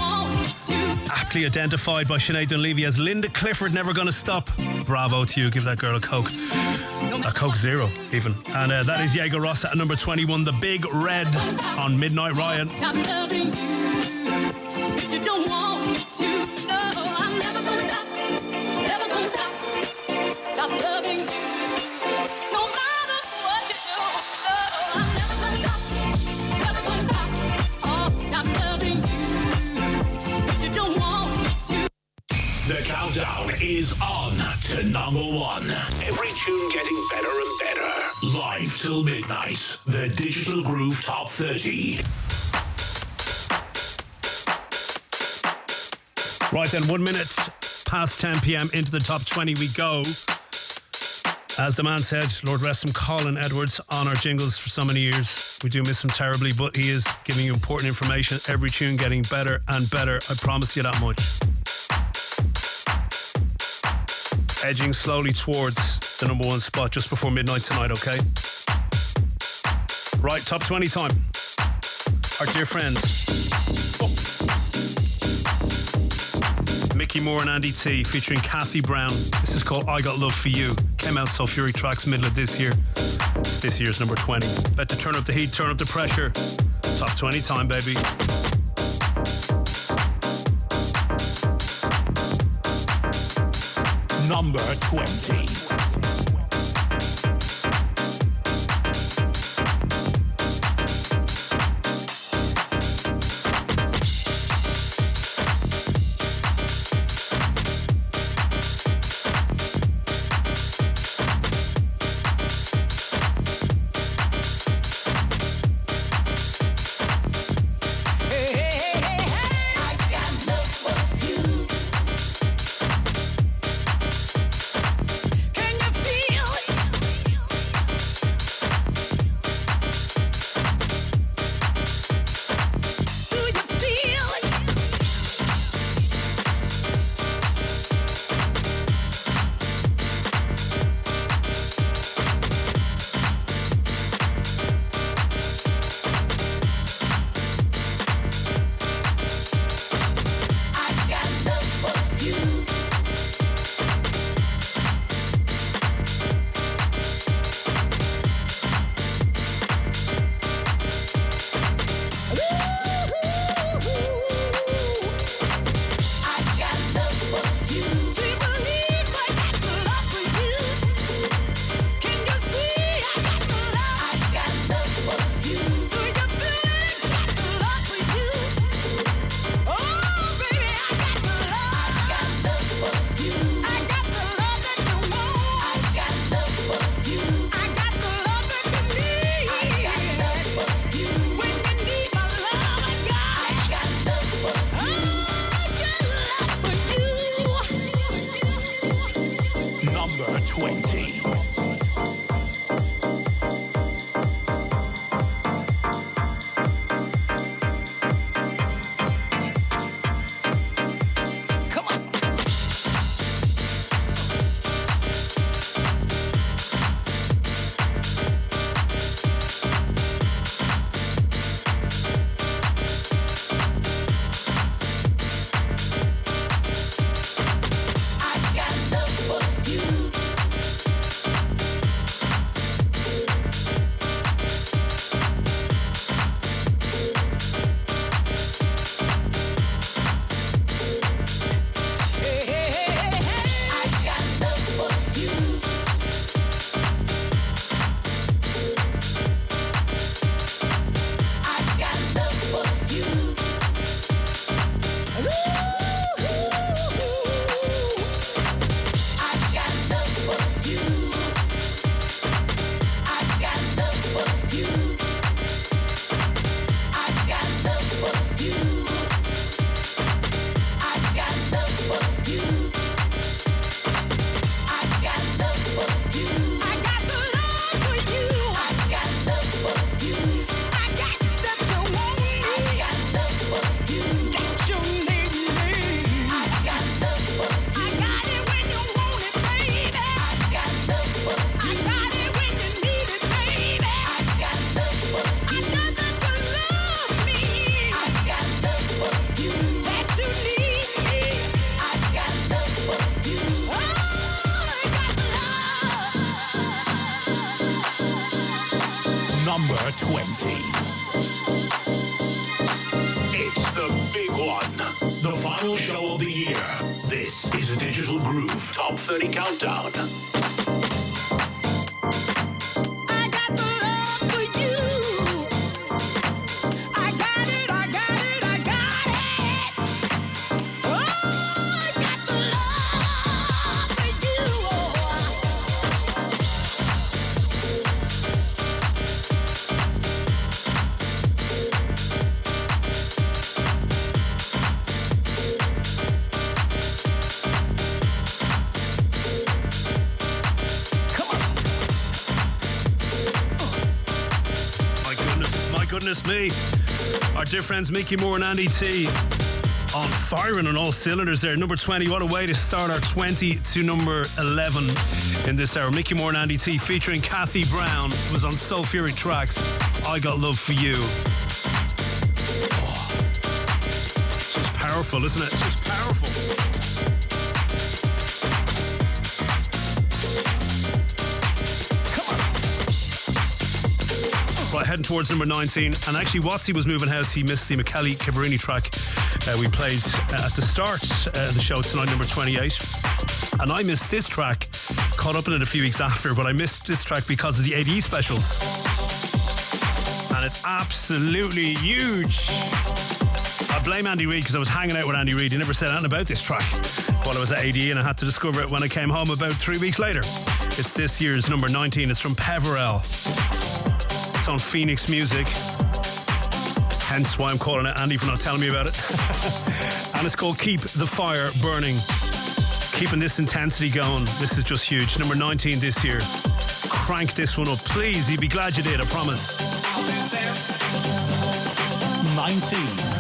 Aptly identified by Sinead Dunleavy as Linda Clifford, Never Gonna Stop. Bravo to you, give that girl a Coke. A Coke Zero, even. And that is Jaegerossa at number 21, The Big Red on Midnight Riot. Stop loving you. You don't want me to. No, I'm never gonna stop. Never gonna stop. Stop loving you. No matter what you do. No, I'm never gonna stop. Never gonna stop. Oh, stop loving you. You don't to number one. Every tune getting better and better. Live till midnight. The Digital Groove Top 30. Right then, 1 minute past 10 p.m. into the top 20 we go. As the man said, Lord rest him, Colin Edwards on our jingles for so many years. We do miss him terribly, but he is giving you important information. Every tune getting better and better. I promise you that much. Edging slowly towards the number one spot just before midnight tonight, okay? Right, top 20 time. Our dear friends. Mickey Moore and Andy T featuring Kathy Brown. This is called I Got Love For You. Came out Soulfuric Trax middle of this year. It's this year's number 20. Bet to turn up the heat, turn up the pressure. Top 20 time, baby. Number 20. Number 20. It's the big one. The final show of the year. This is a Digital Groove Top 30 Countdown. Oh, I got the love for you. goodness me. Our dear friends Mickey Moore and Andy T on firing on all cylinders there. Number 20, what a way to start our 20 to number 11 in this hour. Mickey Moore and Andy T featuring Kathy Brown was on Soulfuric Trax. I Got Love For You. Oh, it's just powerful, isn't it? It's just powerful. Right, heading towards number 19. And actually, Watsy was moving house. He missed the McKelly Chiavarini track we played at the start of the show tonight, number 28. And I missed this track, caught up in it a few weeks after, but I missed this track because of the ADE specials. And it's absolutely huge. I blame Andy Reid because I was hanging out with Andy Reid. He never said anything about this track while I was at ADE, and I had to discover it when I came home about 3 weeks later. It's this year's number 19. It's from Peverell. It's on Phoenix Music. Hence why I'm calling it Andy for not telling me about it. And it's called Keep the Fire Burning. Keeping this intensity going. This is just huge. Number 19 this year. Crank this one up, please. You'd be glad you did, I promise. 19.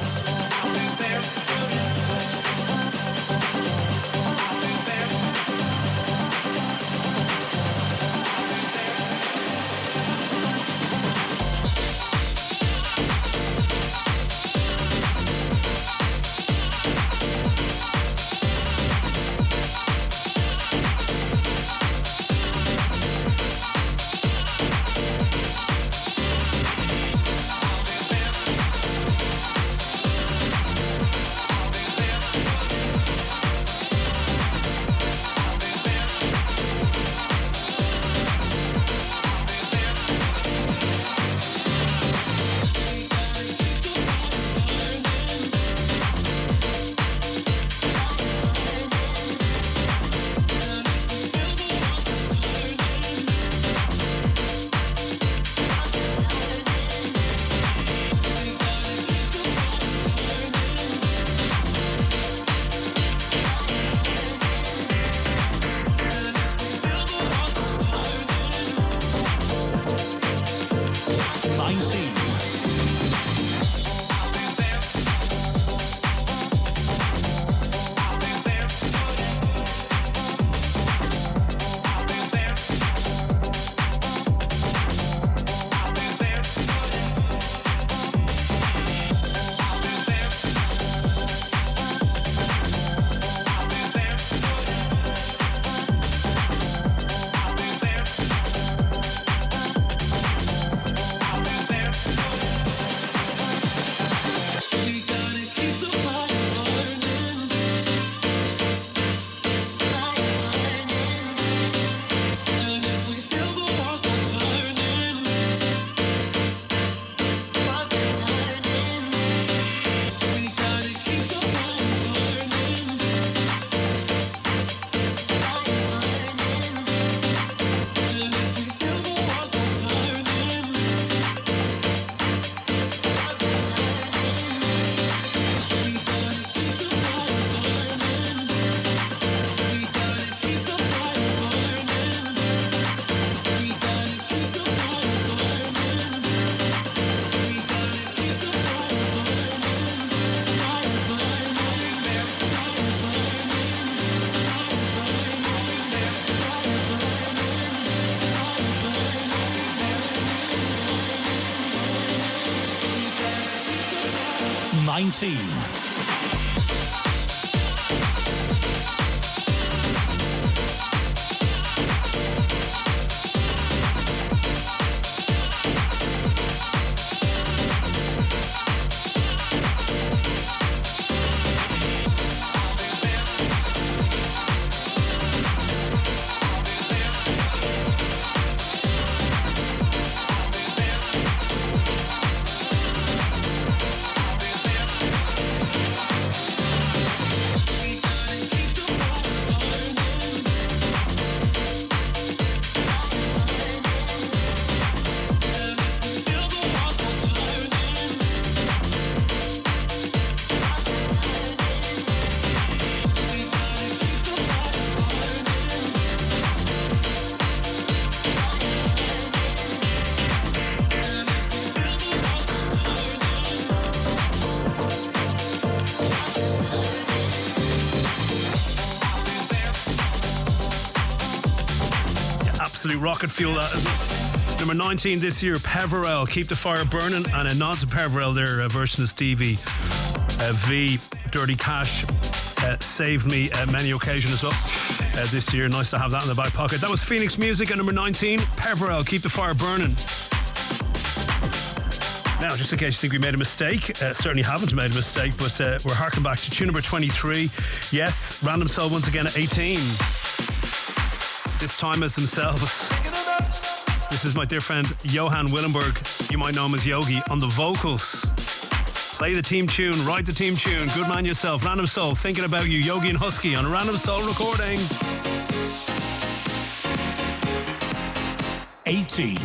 19. Absolute rocket fuel, that, isn't it? Number 19 this year, Peverell, Keep the Fire Burning, and a nod to Peverell, their version of Stevie V, Dirty Cash, saved me many occasions as well this year. Nice to have that in the back pocket. That was Phoenix Music at number 19, Peverell, Keep the Fire Burning. Now, just in case you think we made a mistake, certainly haven't made a mistake, but we're harking back to tune number 23. Yes, Random Soul once again at 18. This time as themselves. This is my dear friend Johan Willenberg. You might know him as Yogi on the vocals. Play the team tune, write the team tune. Good man yourself. Random Soul, thinking about you. Yogi and Husky on Random Soul Recordings. 18.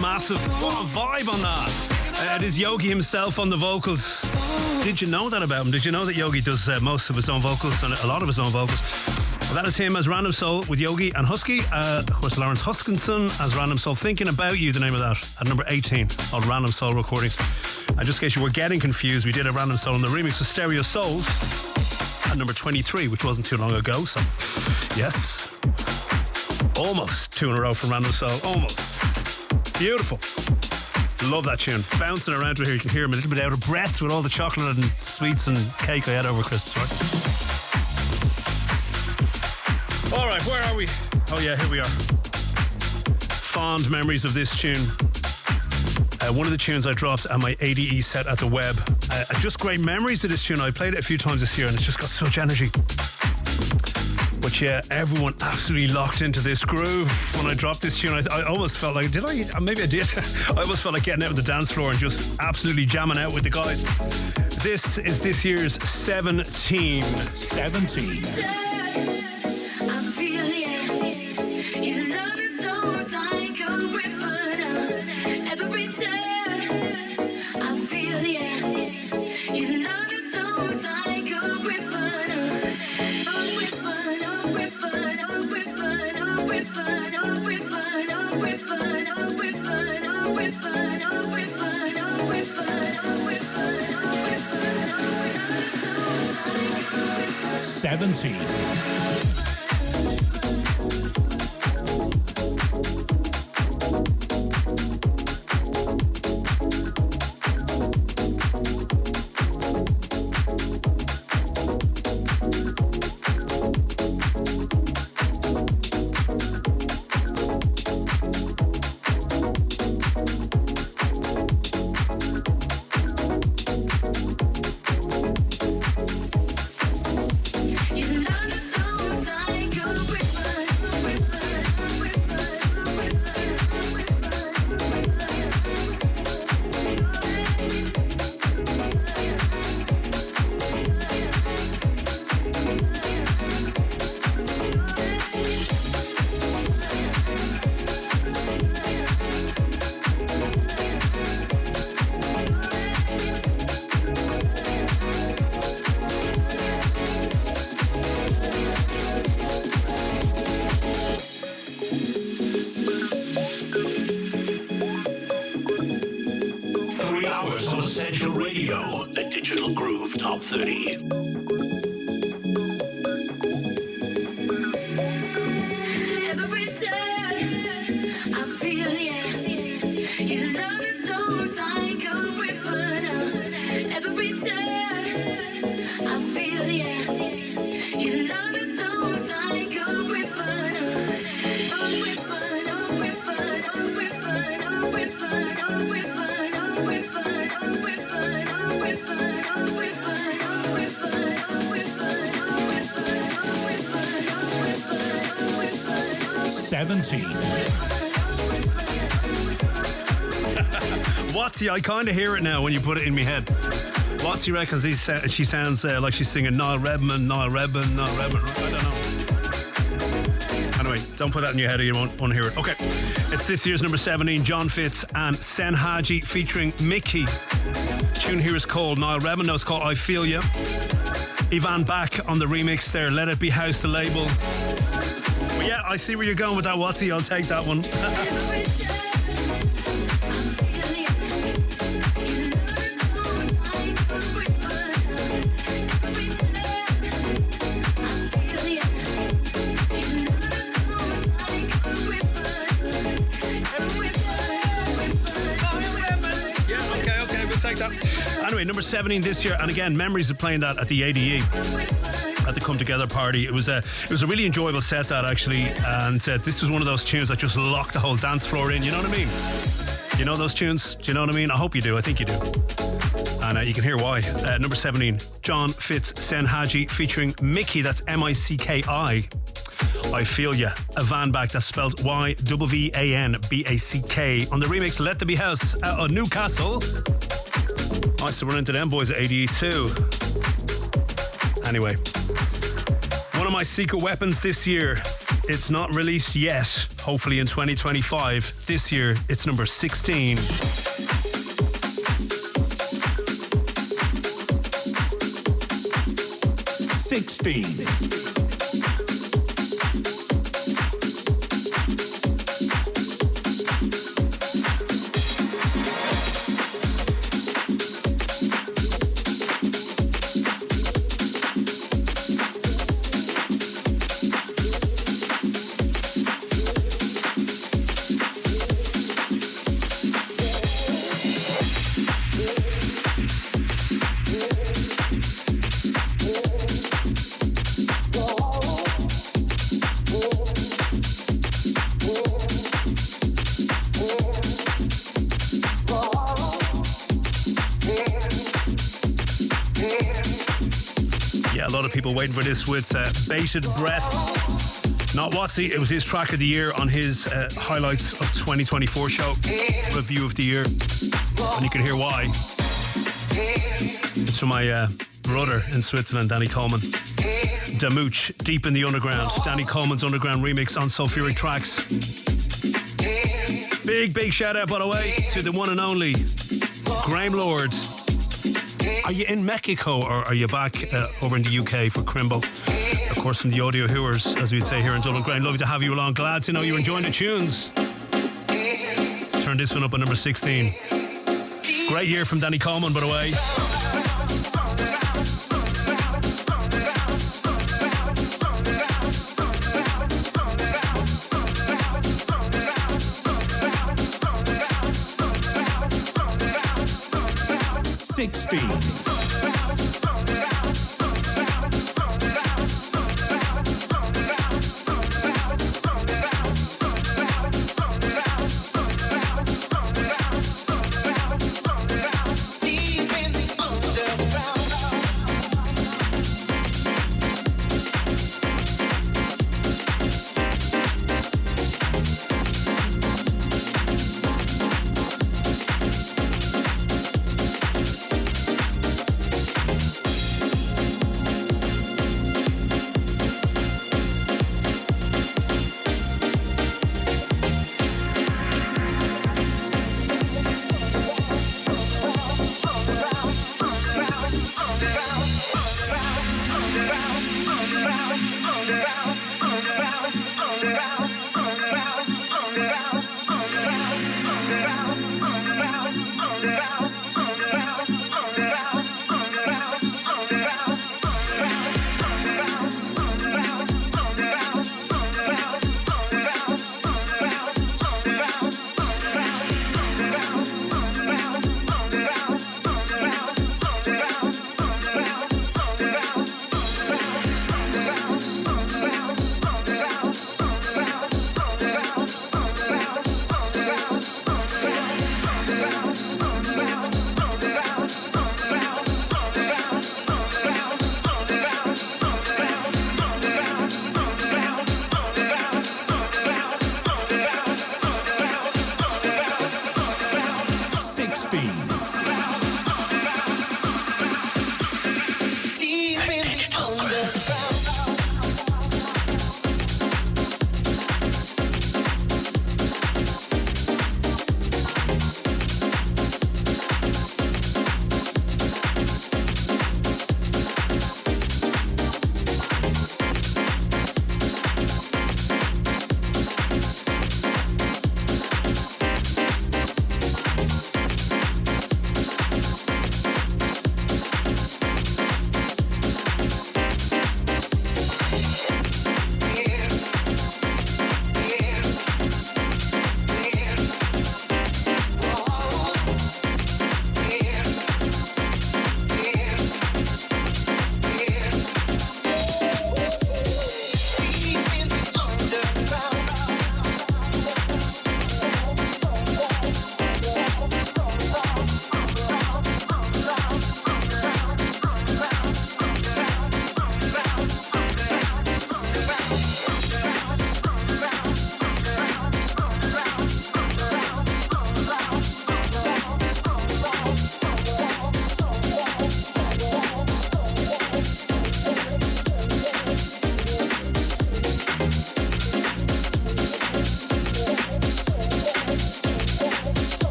Massive. What a vibe on that. It is Yogi himself on the vocals. Did you know that about him? Did you know that Yogi does most of his own vocals and a lot of his own vocals? Well, that is him as Random Soul with Yogi and Husky. Of course, Lawrence Huskinson as Random Soul. Thinking About You, the name of that, at number 18 on Random Soul Recordings. And just in case you were getting confused, we did a Random Soul on the remix of Stereosoulz at number 23, which wasn't too long ago. So, yes, almost two in a row from Random Soul. Almost. Beautiful. Love that tune. Bouncing around to here, you can hear him a little bit out of breath with all the chocolate and sweets and cake I had over Christmas, right? All right, where are we? Oh yeah, here we are. Fond memories of this tune. One of the tunes I dropped at my ADE set at the web. Just great memories of this tune. I played it a few times this year and it's just got such energy. But yeah, everyone absolutely locked into this groove. When I dropped this tune, I almost felt like, maybe I did. I almost felt like getting out on the dance floor and just absolutely jamming out with the guys. This is this year's 17. 17. Top 30. Watsy, I kind of hear it now when you put it in my head. Watsy reckons she sounds like she's singing Niall Redmond. I don't know. Anyway, don't put that in your head or you won't want to hear it. Okay, it's this year's number 17, John Fitz and Sen Haji featuring Mickey. The tune here is called Niall Redmond. No, it's called I Feel Ya. Ivan back on the remix there. Let It Be House, the label. But yeah, I see where you're going with that, Watsy. I'll take that one. 17 this year, and again, memories of playing that at the ADE at the Come Together party. It was a really enjoyable set, that actually, and this was one of those tunes that just locked the whole dance floor in. You know what I mean? You know those tunes? Do you know what I mean? I hope you do. I think you do. And you can hear why. Number 17, John Fitz, Sen Haji featuring Mickey. That's M-I-C-K-I. I Feel Ya. Ivan back. That's spelled Y-V-A-N-B-A-C-K. On the remix, Let There Be House out of Newcastle. Nice to run into them boys at ADE too. Anyway, one of my secret weapons this year. It's not released yet. Hopefully in 2025. This year, it's number 16. 16. 1 A lot of people waiting for this with bated breath. Not Watsy, it was his track of the year on his Highlights of 2024 show, Review of the Year. And you can hear why. It's from my brother in Switzerland, Danny Coleman. Damooch, Deep in the Underground. Danny Coleman's Underground remix on Soulfuric Trax. Big shout out, by the way, to the one and only Graham Lord. Are you in Mexico or are you back over in the UK for Crimbo? Of course, from the Audio Hooers, as we'd say here in Dublin. Graham, lovely to have you along. Glad to know you're enjoying the tunes. Turn this one up at number 16. Great year from Danny Coleman, by the way. 16.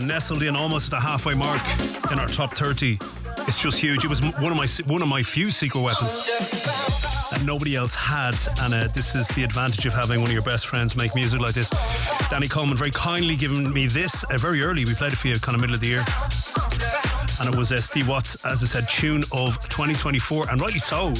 Nestled in almost the halfway mark in our top 30. It's just huge. It was one of my few secret weapons that nobody else had, and this is the advantage of having one of your best friends make music like this. Danny Coleman very kindly given me this very early. We played it for you kind of middle of the year, and it was Steve Watts, as I said, tune of 2024, and rightly so.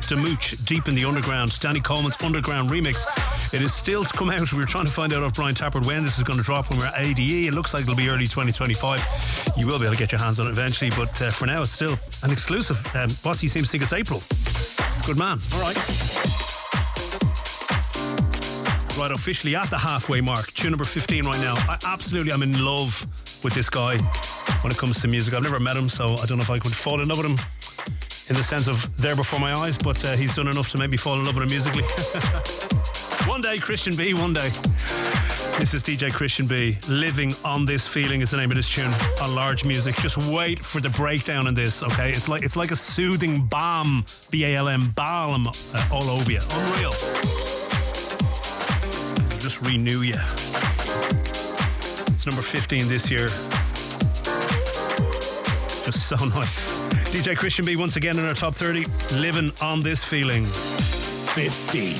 Damooch, Deep in the Underground, Danny Coleman's Underground remix. It is still to come out. We were trying to find out of Brian Tappert when this is going to drop, when we're at ADE. It looks like it'll be early 2025. You will be able to get your hands on it eventually, but for now it's still an exclusive. Bossy seems to think it's April. Good man. All right. Right, officially at the halfway mark. Tune number 15 right now. I'm in love with this guy. when it comes to music. I've never met him, so I don't know if I could fall in love with him in the sense of there before my eyes, but he's done enough to make me fall in love with him musically. One day, Christian B, one day. This is DJ Christian B. Living on This Feeling is the name of this tune on Large Music. Just wait for the breakdown in this, okay? It's like a soothing balm, B-A-L-M, balm all over you. Unreal. Just renew you. It's number 15 this year. Just so nice. DJ Christian B once again in our top 30. Living on This Feeling. 15.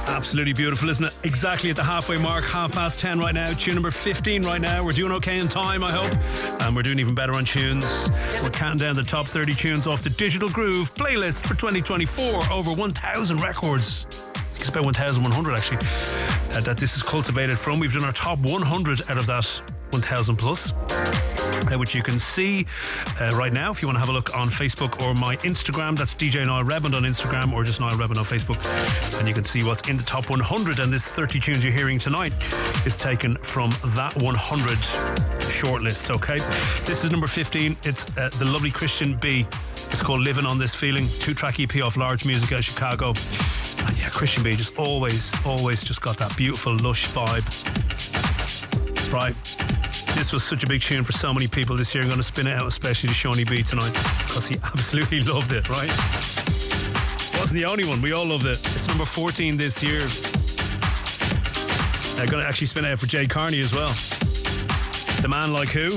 Absolutely beautiful, isn't it? Exactly at the halfway mark, 10:30 right now. Tune number 15 right now. We're doing okay in time, I hope. And we're doing even better on tunes. We're counting down the top 30 tunes off the Digital Groove playlist for 2024. Over 1,000 records. It's about 1,100 actually. That this is cultivated from. We've done our top 100 out of that 1,000 plus. Which you can see right now if you want to have a look on Facebook or my Instagram. That's DJ Niall Redmond on Instagram or just Niall Redmond on Facebook. And you can see what's in the top 100. And this 30 tunes you're hearing tonight is taken from that 100 shortlist, okay? This is number 15. It's the lovely Christian B. It's called Living on This Feeling. 2-track EP off Large Music out of Chicago. And yeah, Christian B just always just got that beautiful lush vibe. Right. This was such a big tune for so many people this year. I'm going to spin it out, especially to Shawnee B tonight, because he absolutely loved it, right? Wasn't the only one. We all loved it. It's number 14 this year. I'm going to actually spin it out for Jay Carney as well. The Man Like Who?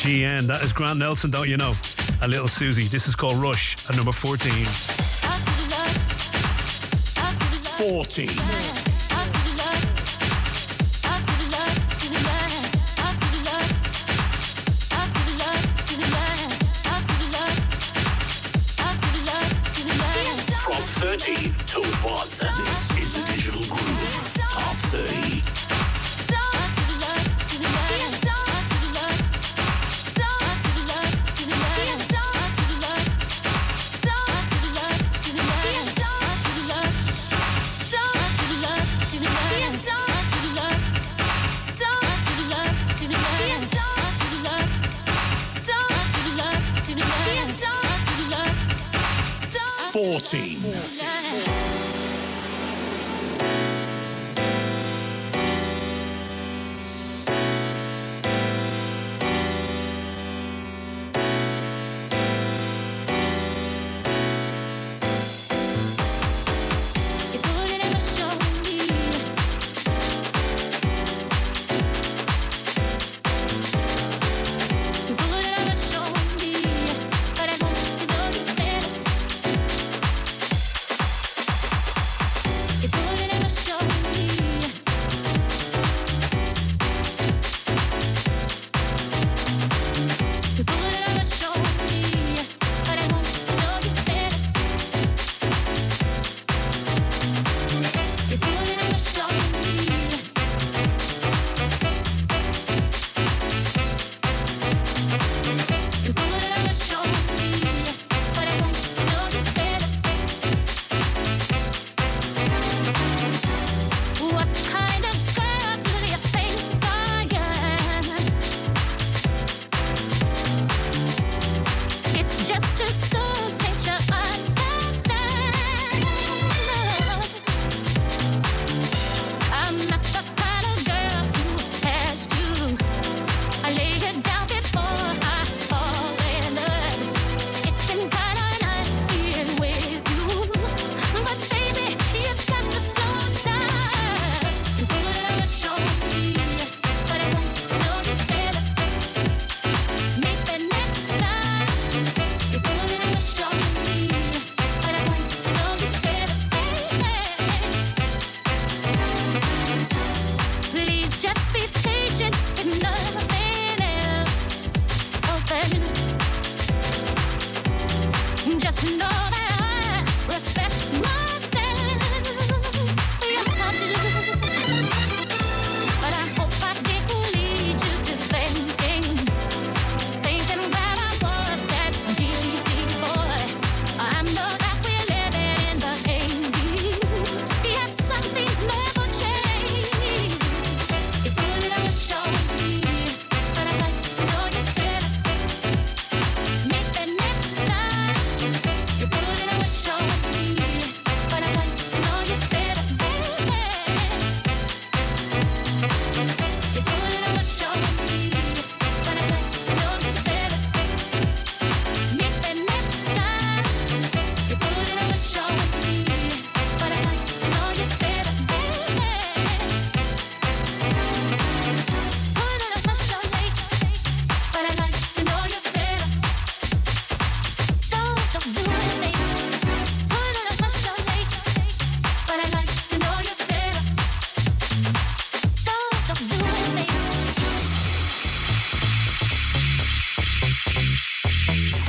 GN. That is Grant Nelson, don't you know? A Little Susie. This is called Rush at number 14. 14. From 30 to 1, this is the Digital Groove Top 30.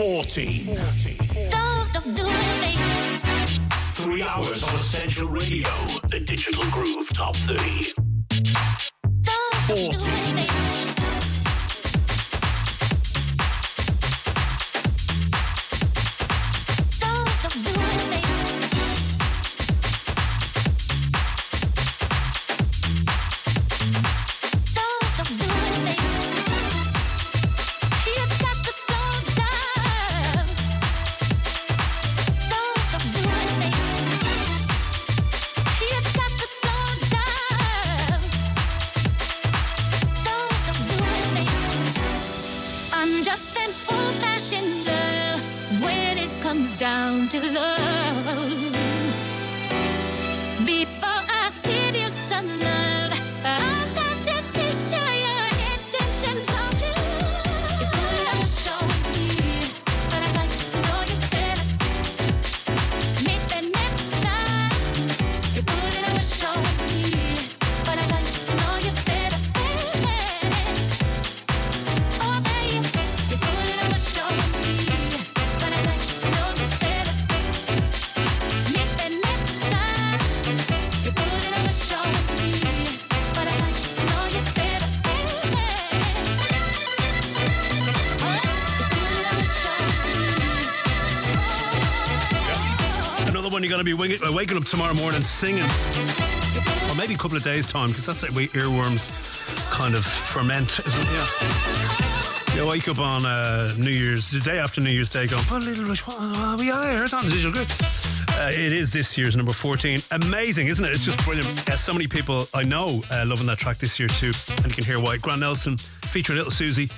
14. Don't do it, baby. 3 hours on Essential Radio, the Digital Groove Top 30. 14. just an old-fashioned love when it comes down to love. Before I give you some love, I've got to be sure your intentions are true. You put it on show me, but I'd like to know you better. Maybe next time. You put it on show me, but I'd like to know you better. Oh baby, you put it on show me, but I'd like to know you better. Maybe next time. You put it on show me, but I'd like to know you better. Another one you're going to be waking up tomorrow morning singing. Or maybe a couple of days' time, because that's the way earworms kind of ferment, isn't it? Yeah. You wake up on New Year's, the day after New Year's Day, going, "Put a little rush." We are on the digital group. It is this year's number 14. Amazing, isn't it? It's just brilliant. So many people I know loving that track this year too, and you can hear why. Grant Nelson featuring Little Susie.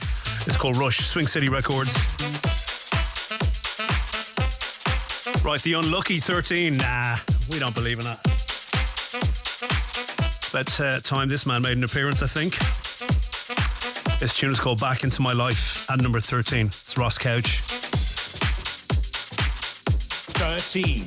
It's called Rush, Swing City Records. Right, the unlucky 13. Nah, we don't believe in that. About time this man made an appearance, I think. This tune is called Back Into My Life at number 13. It's Ross Couch. 13.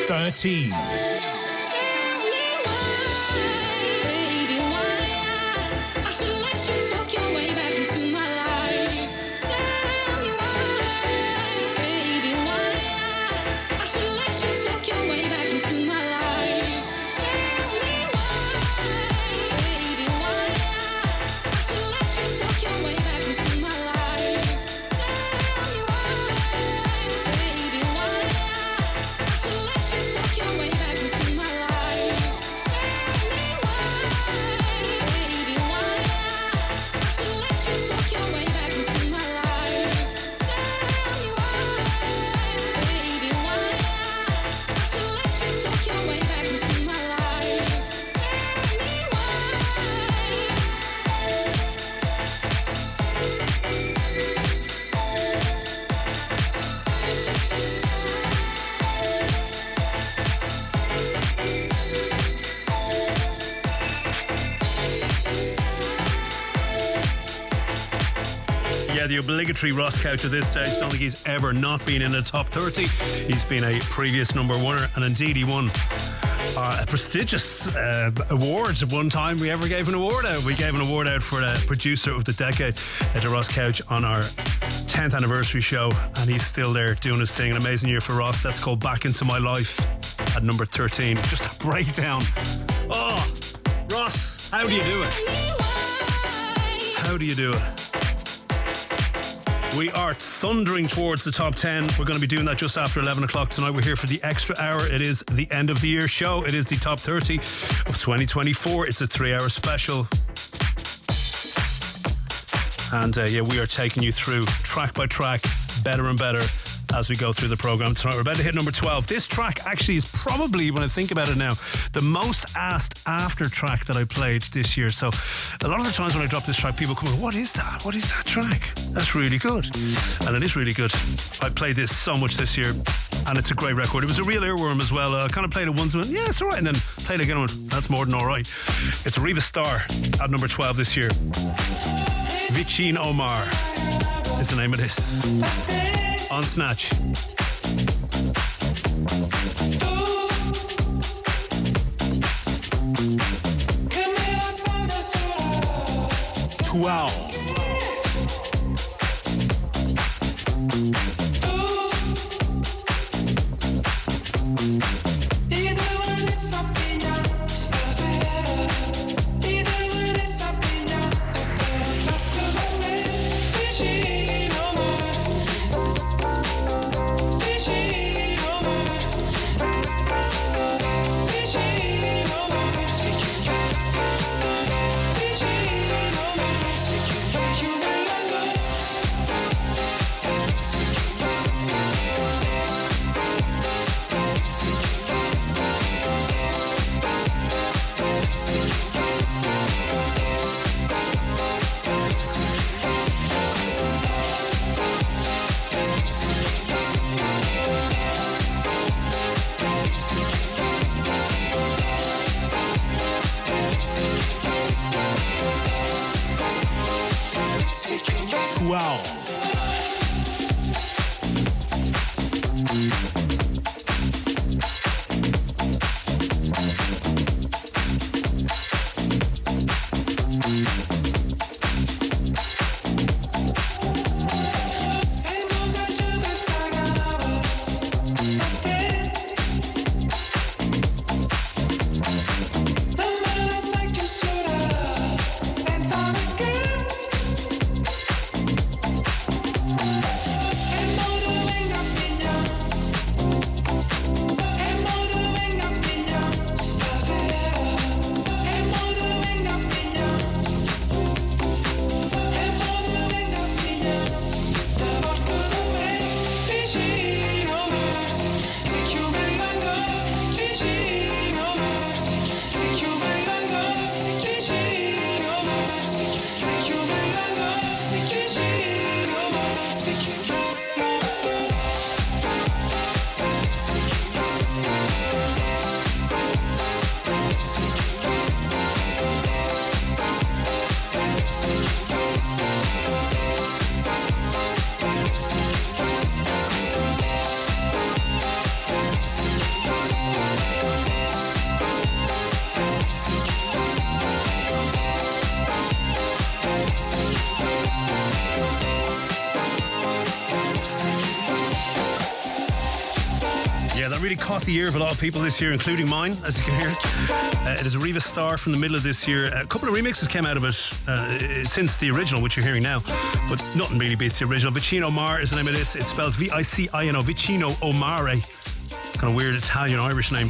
13. Your way back into my the obligatory Ross Couch at this stage. Don't think he's ever not been in the top 30. He's been a previous number oneer, and indeed he won a prestigious award at one time we ever gave an award out. We gave an award out for Producer of the Decade at the Ross Couch on our 10th anniversary show, and he's still there doing his thing. An amazing year for Ross. That's called Back Into My Life at number 13. Just a breakdown. Oh, Ross, how do you do it? How do you do it? We are thundering towards the top 10. We're going to be doing that just after 11 o'clock tonight. We're here for the extra hour. It is the end of the year show. It is the top 30 of 2024. It's a 3-hour special. And we are taking you through track by track, better and better, as we go through the programme tonight. We're about to hit number 12. This track actually is probably, when I think about it now, the most asked after track that I played this year. So a lot of the times when I drop this track, people come in, what is that? What is that track? That's really good. And it is really good. I played this so much this year, and it's a great record. It was a real earworm as well. I kind of played it once and went, yeah, it's all right. And then played it again and went, that's more than all right. It's Riva Starr at number 12 this year. Vichin Omar is the name of this. On Snatch. 12. Caught the ear of a lot of people this year, including mine, as you can hear. It is a Riva Starr from the middle of this year. A couple of remixes came out of it since the original, which you're hearing now, but nothing really beats the original. Vicino Omar is the name of this. It's spelled Vicino, Vicino Omare. Kind of weird Italian-Irish name.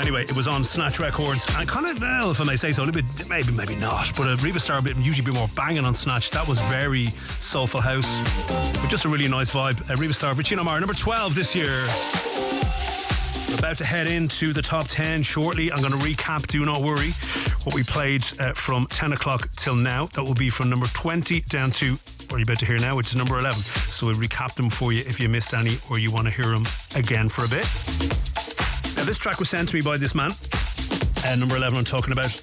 Anyway, it was on Snatch Records, and kind of, well, if I may say so, a little bit, maybe not, but Riva Starr usually be more banging on Snatch. That was very soulful house, but just a really nice vibe. Riva Starr, Vicino Omar, number 12 this year. We're about to head into the top 10 shortly. I'm going to recap, do not worry, what we played from 10 o'clock till now. That will be from number 20 down to what you're about to hear now, which is number 11. So we'll recap them for you if you missed any or you want to hear them again for a bit. Now, this track was sent to me by this man, number 11 I'm talking about.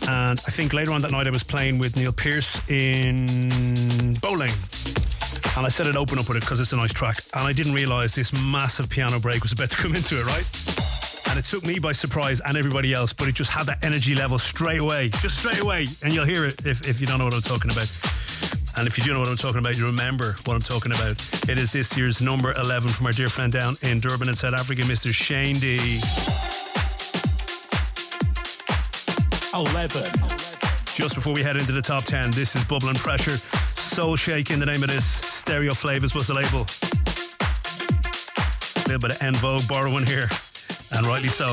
And I think later on that night I was playing with Neil Pearce in Bowling. And I said I'd open up with it because it's a nice track. And I didn't realise this massive piano break was about to come into it, right? And it took me by surprise and everybody else, but it just had that energy level straight away. Just straight away. And you'll hear it if you don't know what I'm talking about. And if you do know what I'm talking about, you remember what I'm talking about. It is this year's number 11 from our dear friend down in Durban in South Africa, Mr. Shane D. 11. Just before we head into the top 10, this is Bubble and Pressure. Soul Shaking, the name of this. Stereo Flavors was the label. A little bit of En Vogue borrowing here, and rightly so.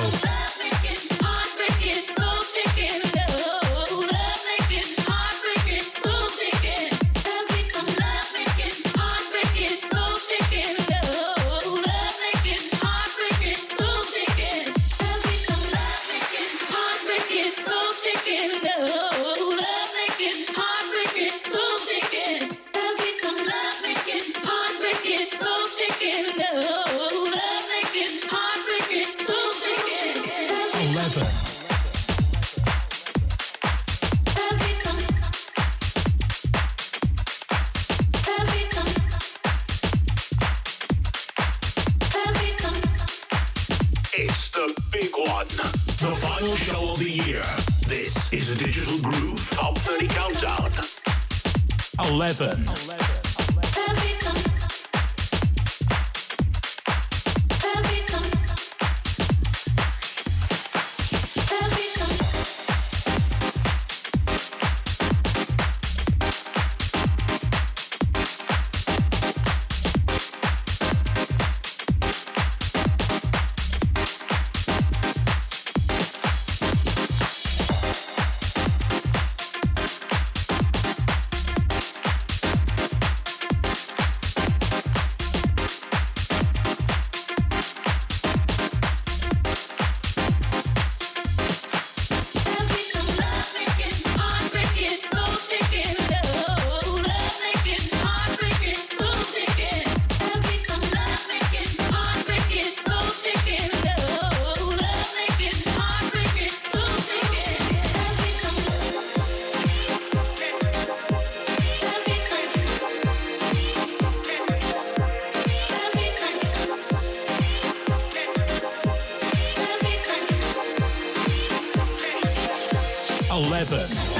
The final show of the year. This is a Digital Groove Top 30 Countdown. 11. 11.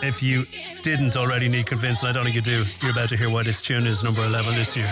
If you didn't already need convincing, I don't think you do. You're about to hear why this tune is number 11 this year.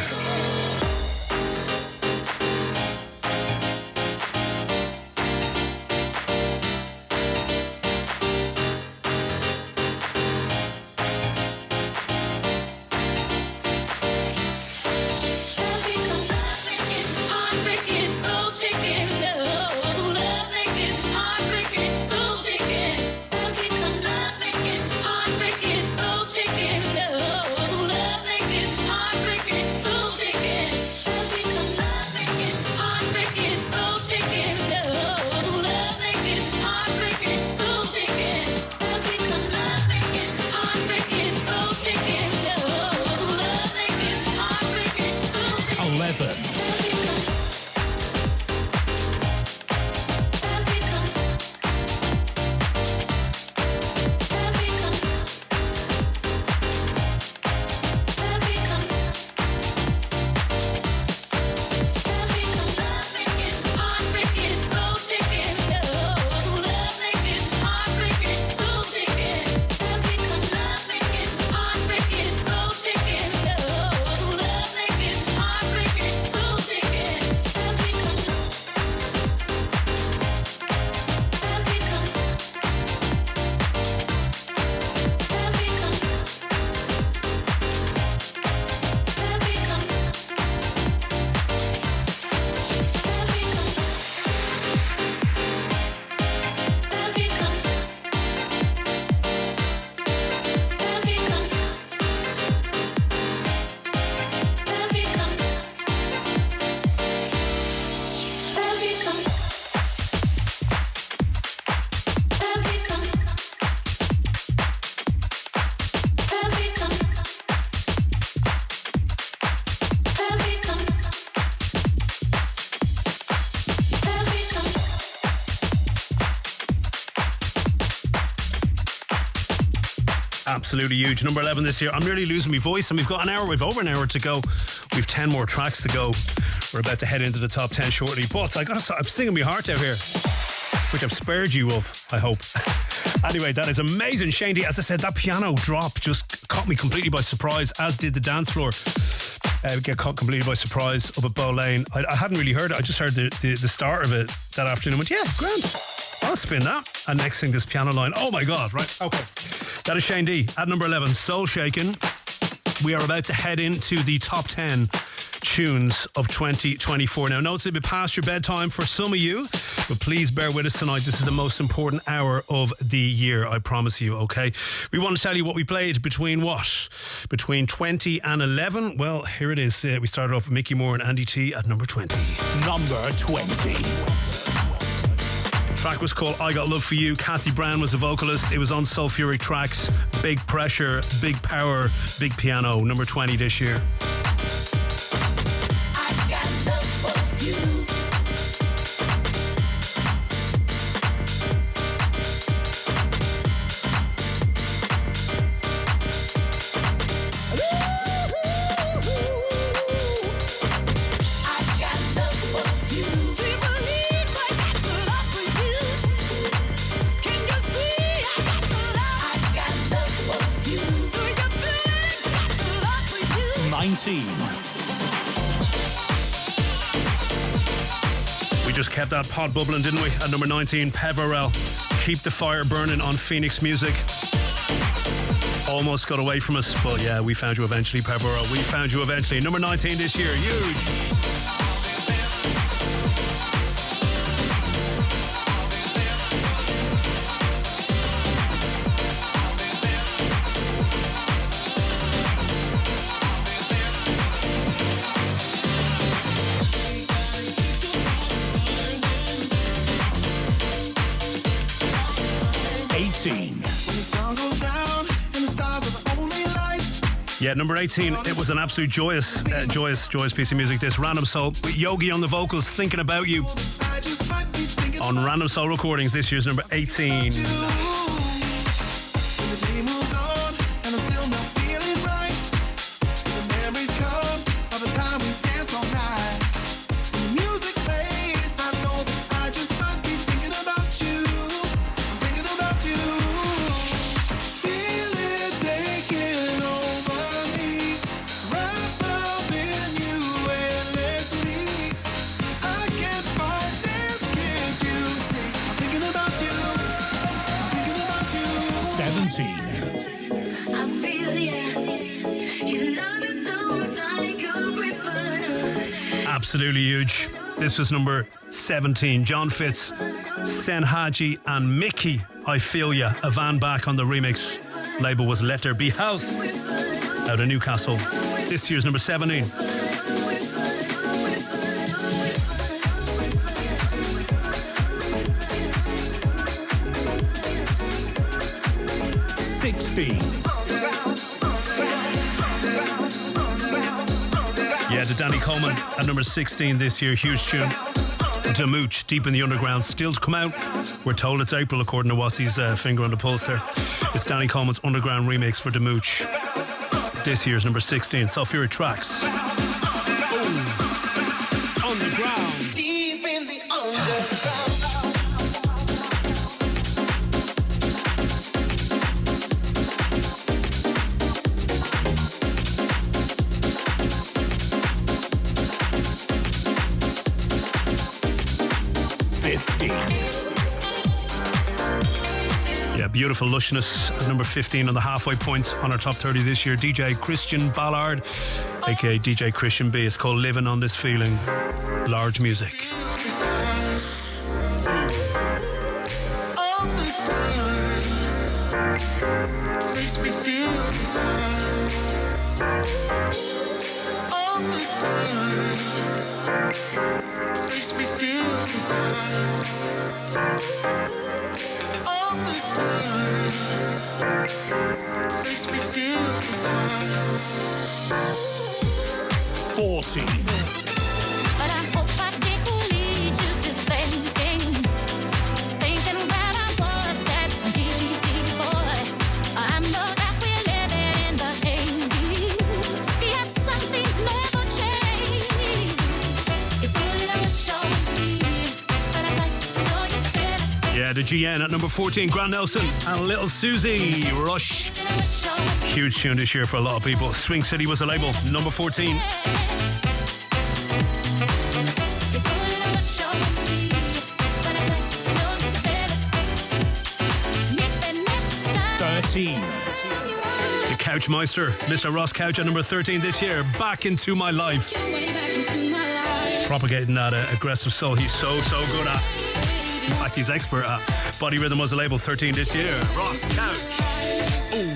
Absolutely huge. Number 11 this year. I'm nearly losing my voice, and we've got an hour. We've over an hour to go. We've 10 more tracks to go. We're about to head into the top 10 shortly. But I'm singing my heart out here, which I've spared you of, I hope. Anyway, that is amazing, Shane D. As I said, that piano drop just caught me completely by surprise, as did the dance floor. Get caught completely by surprise up at Bow Lane. I hadn't really heard it. I just heard the start of it that afternoon. Went, yeah, grand. I'll spin that. And next thing, this piano line. Oh my God, right? Okay. That is Shane D. At number 11, Soul Shaken. We are about to head into the top 10 tunes of 2024. Now, I know it's a bit past your bedtime for some of you, but please bear with us tonight. This is the most important hour of the year, I promise you, okay? We want to tell you what we played between what? Between 20 and 11? Well, here it is. We started off with Mickey Moore and Andy T at number 20. Number 20. The track was called I Got Love For You. Kathy Brown was the vocalist. It was on Soulfuric Trax. Big pressure, big power, big piano. Number 20 this year. We just kept that pot bubbling, didn't we? At number 19, Peverell. Keep the fire burning on Phoenix Music. Almost got away from us, but yeah, we found you eventually, Peverell. We found you eventually. Number 19 this year, huge. 18. Yeah, number 18. It was an absolute joyous piece of music. This Random Soul with Yogi on the vocals, Thinking About You, on Random Soul Recordings. This year's number 18. Absolutely huge. This was number 17. John Fitz, Sen Haji and Mickey, I Feel Ya. A Van Back on the remix. Label was Let There Be House out of Newcastle. This year's number 17. 16. Yeah, the Danny Coleman at number 16 this year. Huge tune. Damooch, Deep in the Underground, still to come out. We're told it's April, according to Watsy's finger on the pulse there. It's Danny Coleman's Underground remix for Damooch. This year's number 16, Sulfuric Trax. Oh, Underground. Deep in the underground. 15. Yeah, beautiful lushness at number 15 on the halfway point on our top 30 this year. DJ Christian Ballard, aka DJ Christian B. It's called Living on This Feeling. Large music. All this time makes me feel desire. All this time makes me feel desire. All this time makes me feel desire. 14. But I hope I didn't lead you to thinking that I was that easy boy. I know that to GN at number 14, Grant Nelson and Little Susie, Rush. Huge tune this year for a lot of people. Swing City was the label, number 14. 13. The Couchmeister, Mr. Ross Couch at number 13 this year. Back into my life. Propagating that aggressive soul he's so good at. In fact, he's expert at. Body Rhythm was a label, 13 this year. Ross Couch. Ooh.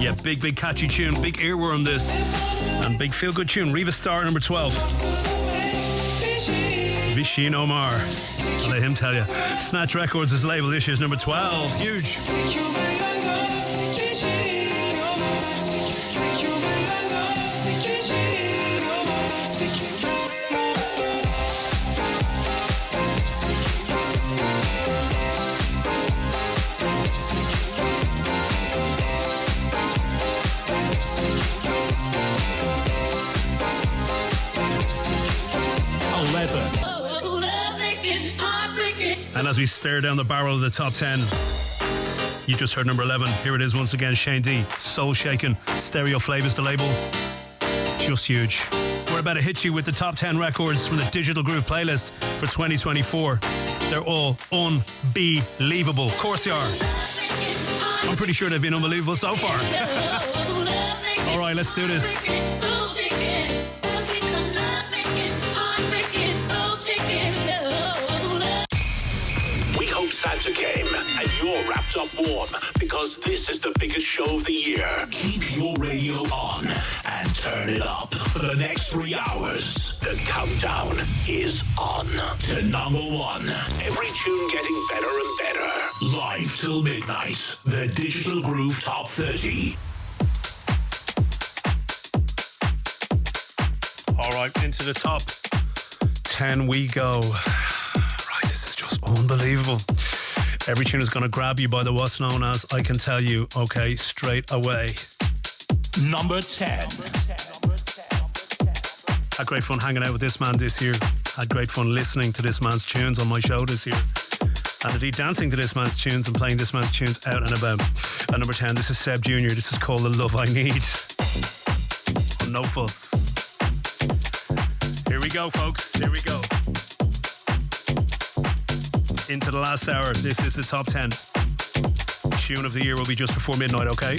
Yeah, big catchy tune, big earworm this, and big feel good tune. Riva Star number 12. Vishin Omar, I'll let him tell you. Snatch Records is label, this year's number 12. Huge. 11. And as we stare down the barrel of the top 10, you just heard number 11. Here it is once again, Shane D. Soul Shaking, Stereo Flavors, the label. Just huge. We're about to hit you with the top 10 records from the Digital Groove playlist for 2024. They're all unbelievable. Of course they are. I'm pretty sure they've been unbelievable so far. All right, let's do this. Santa came and you're wrapped up warm because this is the biggest show of the year. Keep your radio on and turn it up for the next 3 hours. The countdown is on to number 1. Every tune getting better and better. Live till midnight. The Digital Groove Top 30. All right, into the top 10 we go. Right, this is just unbelievable. Every tune is going to grab you by the what's known as, I can tell you, okay, straight away. Number 10. Had great fun hanging out with this man this year. Had great fun listening to this man's tunes on my show this year. And indeed dancing to this man's tunes and playing this man's tunes out and about. At number 10, this is Seb Jr. This is called The Love I Need. No fuss. Here we go, folks. Here we go. Into the last hour. This is the top 10. Tune of the year will be just before midnight, okay?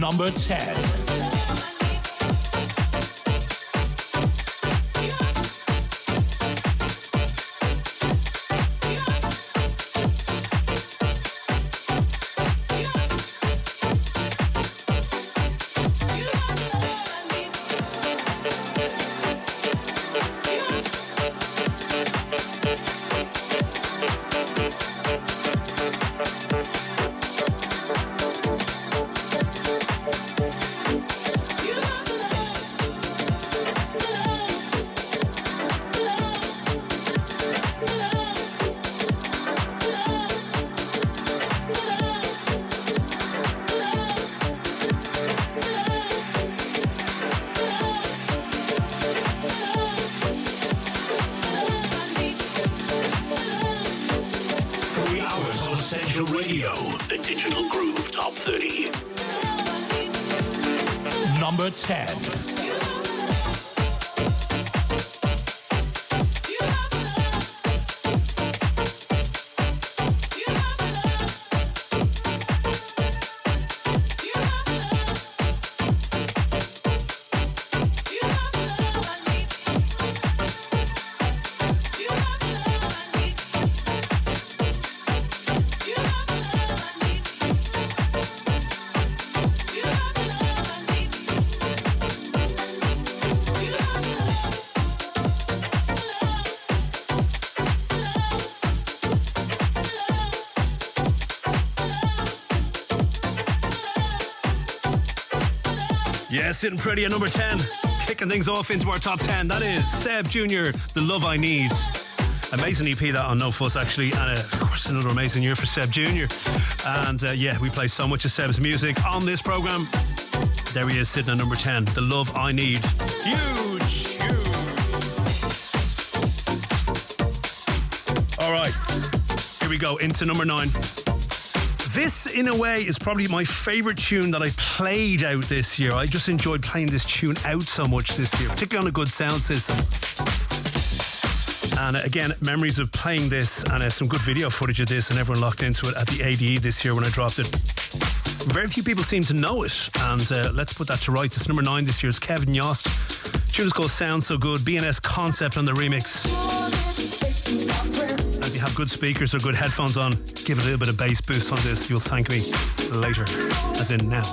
Number 10. Number 10. Yeah, sitting pretty at number 10. Kicking things off into our top 10. That is Seb Jr., The Love I Need. Amazing EP that on No Fuss, actually. And of course, another amazing year for Seb Jr. And yeah, we play so much of Seb's music on this programme. There he is, sitting at number 10. The Love I Need. Huge, huge. All right, here we go, into number 9. This, in a way, is probably my favourite tune that I played out this year. I just enjoyed playing this tune out so much this year, particularly on a good sound system. And again, memories of playing this and some good video footage of this, and everyone locked into it at the ADE this year when I dropped it. Very few people seem to know it, and let's put that to rights. It's number 9 this year. It's Kevin Yost. The tune is called Sound So Good. BNS Concept on the remix. And if you have good speakers or good headphones on, give it a little bit of bass boost on this. You'll thank me later, as in now.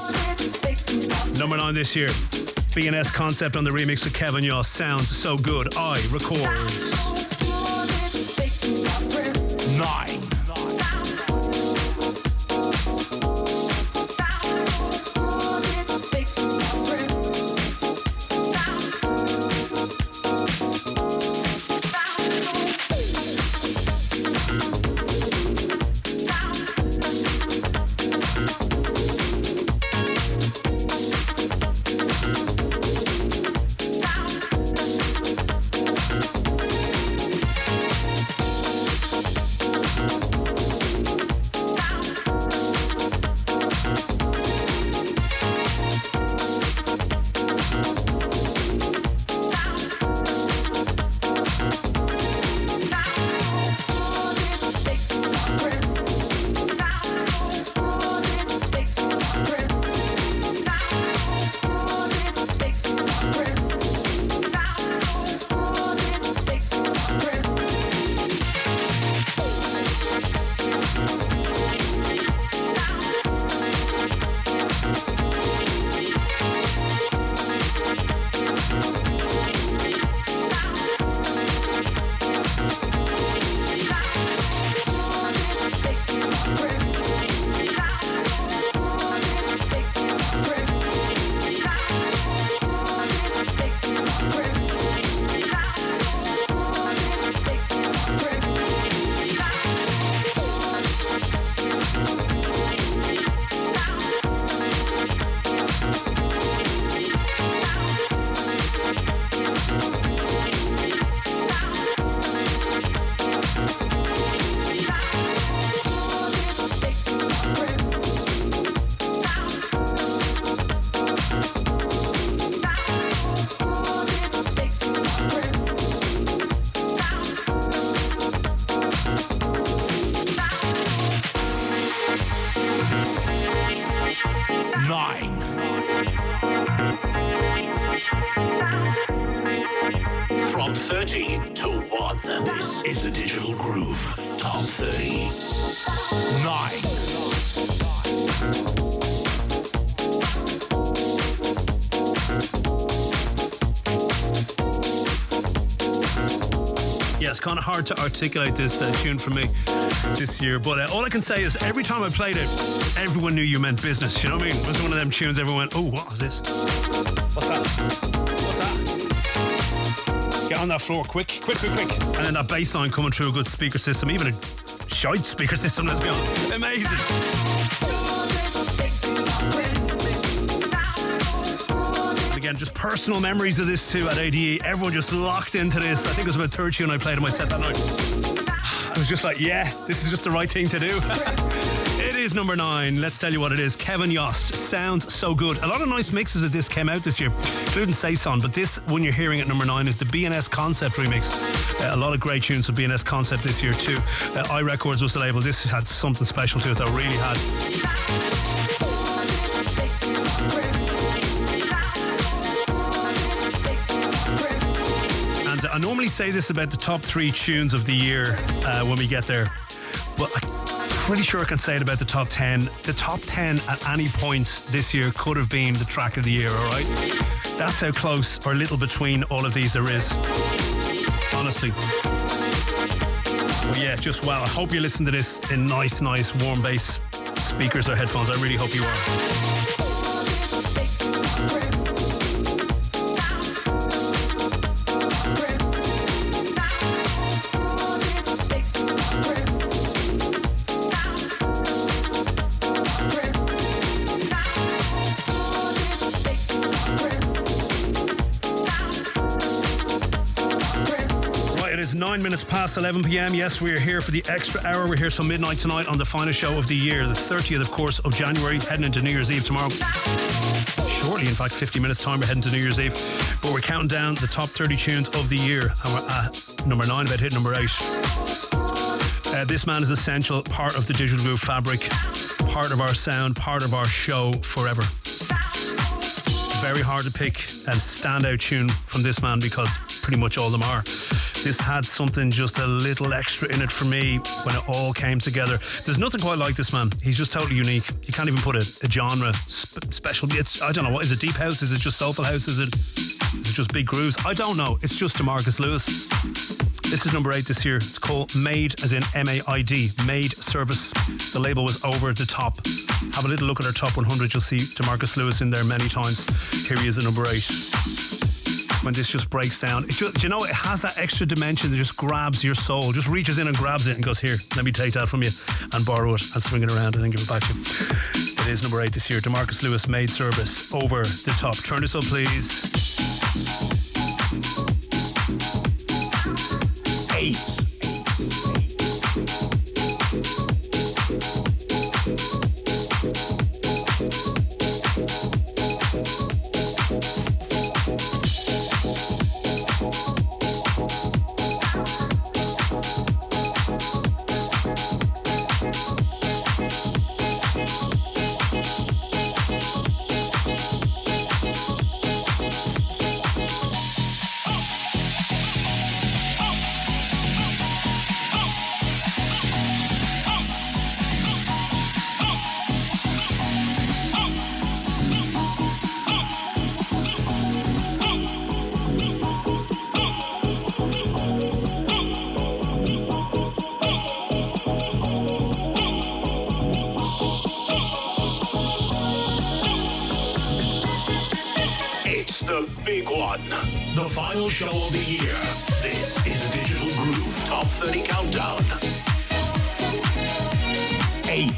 Number 9 this year. BNS Concept on the remix with Kevin Yost. Sounds So Good. I Records. 9. 30 to 1. This is the Digital Groove Top 30. 9. Yeah, it's kind of hard to articulate this tune for me this year, but all I can say is every time I played it, everyone knew you meant business. You know what I mean? It was one of them tunes everyone went, oh, what was this? What's that? What's that? Get on that floor, quick. And then that bass line coming through a good speaker system, even a shite speaker system, let's be honest. Amazing. Again, just personal memories of this too at ADE. Everyone just locked into this. I think it was about 30 tune I played in my set that night. I was just like, yeah, this is just the right thing to do. It is number 9. Let's tell you what it is. Kevin Yost, Sounds So Good. A lot of nice mixes of this came out this year, including Saison, but this one you're hearing at number 9 is the BNS Concept remix. A lot of great tunes with BNS Concept this year too. iRecords was the label. This had something special to it that really had. And I normally say this about the top 3 tunes of the year when we get there, but I'm pretty sure I can say it about the top 10. The top 10 at any point this year could have been the track of the year, all right? That's how close or little between all of these there is, honestly. But yeah, just wow. I hope you listen to this in nice warm bass speakers or headphones. I really hope you are. It is 9 minutes past 11 p.m. Yes, we are here for the extra hour. We're here till midnight tonight on the final show of the year, the 30th, of course, of January, heading into New Year's Eve tomorrow. Shortly, in fact, 50 minutes time, we're heading to New Year's Eve. But we're counting down the top 30 tunes of the year, and we're at number 9, about hitting number 8. This man is an essential part of the Digital Groove fabric, part of our sound, part of our show forever. Very hard to pick a standout tune from this man because pretty much all of them are. This had something just a little extra in it for me when it all came together. There's nothing quite like this man. He's just totally unique. You can't even put a genre special. It's, I don't know, what is it? Deep house? Is it just soulful house? Is it just big grooves? I don't know. It's just DeMarcus Lewis. This is number 8 this year. It's called Made, as in M-A-I-D, Made Service. The label was Over the Top. Have a little look at our top 100. You'll see DeMarcus Lewis in there many times. Here he is at number 8. When this just breaks down, do you know, it has that extra dimension that just grabs your soul, just reaches in and grabs it and goes, here, let me take that from you and borrow it and swing it around and then give it back to you. It is number 8 this year. DeMarcus Lewis, Made Service, Over the Top. Turn this up, please. 8. The final show of the year. This is the Digital Groove Top 30 Countdown. 8.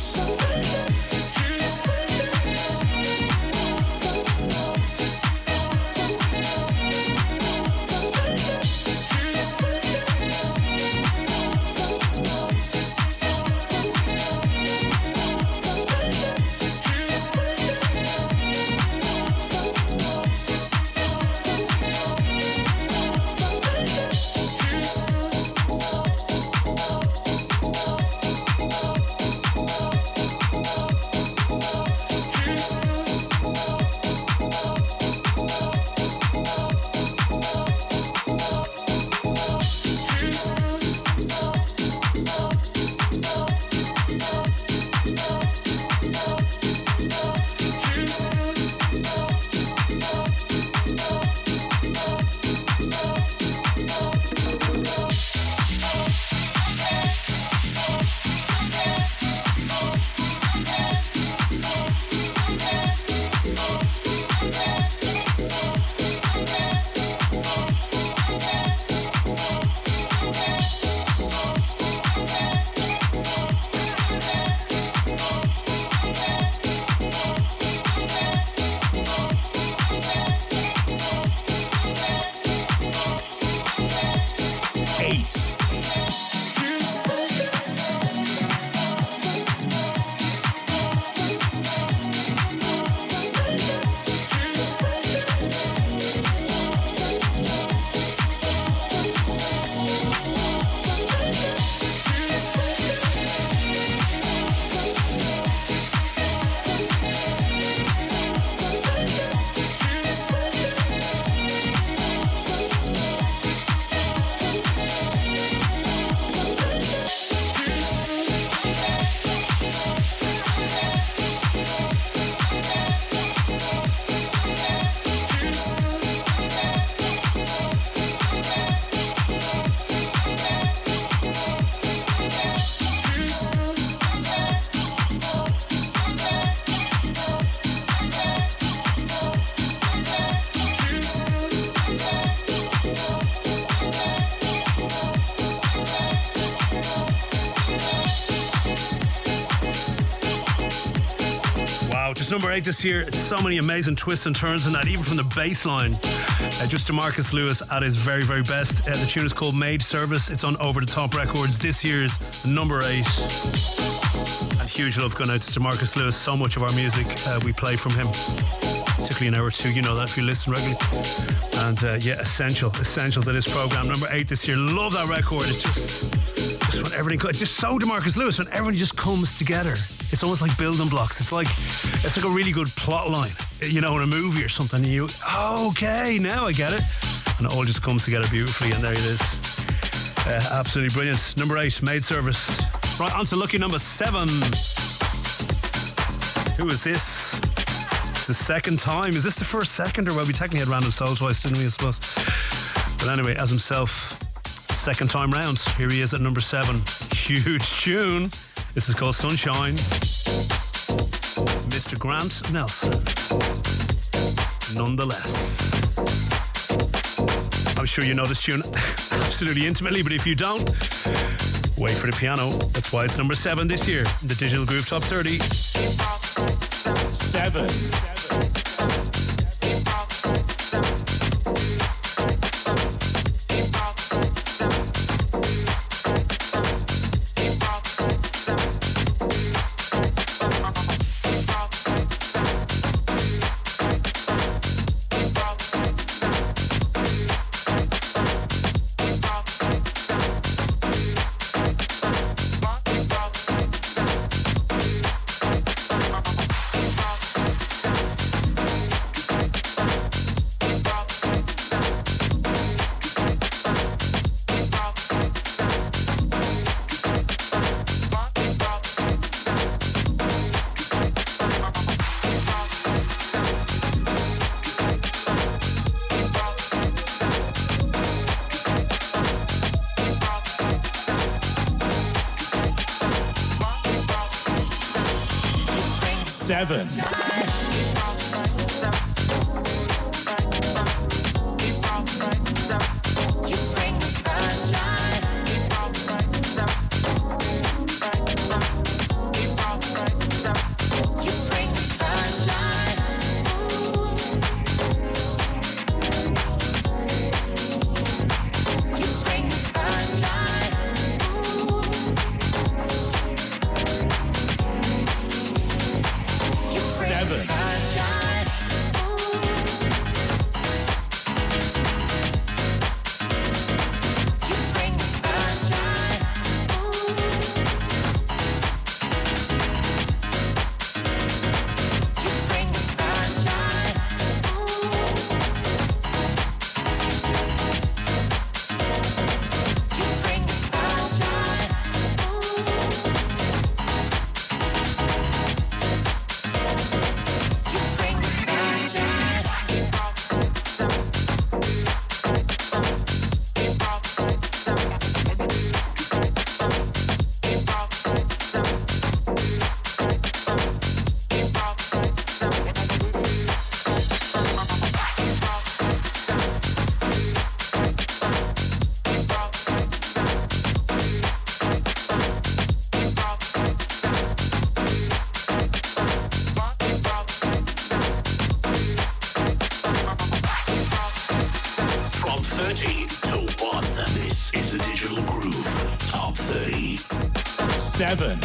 Wow, just number 8 this year. So many amazing twists and turns in that, even from the bass line. Just DeMarcus Lewis at his very, very best. The tune is called Maid Service. It's on Over the Top Records. This year's number 8. And huge love going out to DeMarcus Lewis. So much of our music we play from him, particularly in hour 2. You know that if you listen regularly. And yeah, essential to this program. Number 8 this year. Love that record. It's just when everything, it's just so DeMarcus Lewis, when everything just comes together. It's almost like building blocks. It's like a really good plot line, you know, in a movie or something. You, okay, now I get it. And it all just comes together beautifully, and there it is. Absolutely brilliant. Number 8, Maid Service. Right, on to lucky number 7. Who is this? It's the second time. Is this the first second? Or well, we technically had Random Soul twice, didn't we, I suppose? But anyway, as himself, second time round, here he is at number 7. Huge tune. This is called Sunshine. Mr. Grant Nelson. Nonetheless. I'm sure you know this tune absolutely intimately, but if you don't, wait for the piano. That's why it's number 7 this year in the Digital Groove Top 30. 7. 7. Seven.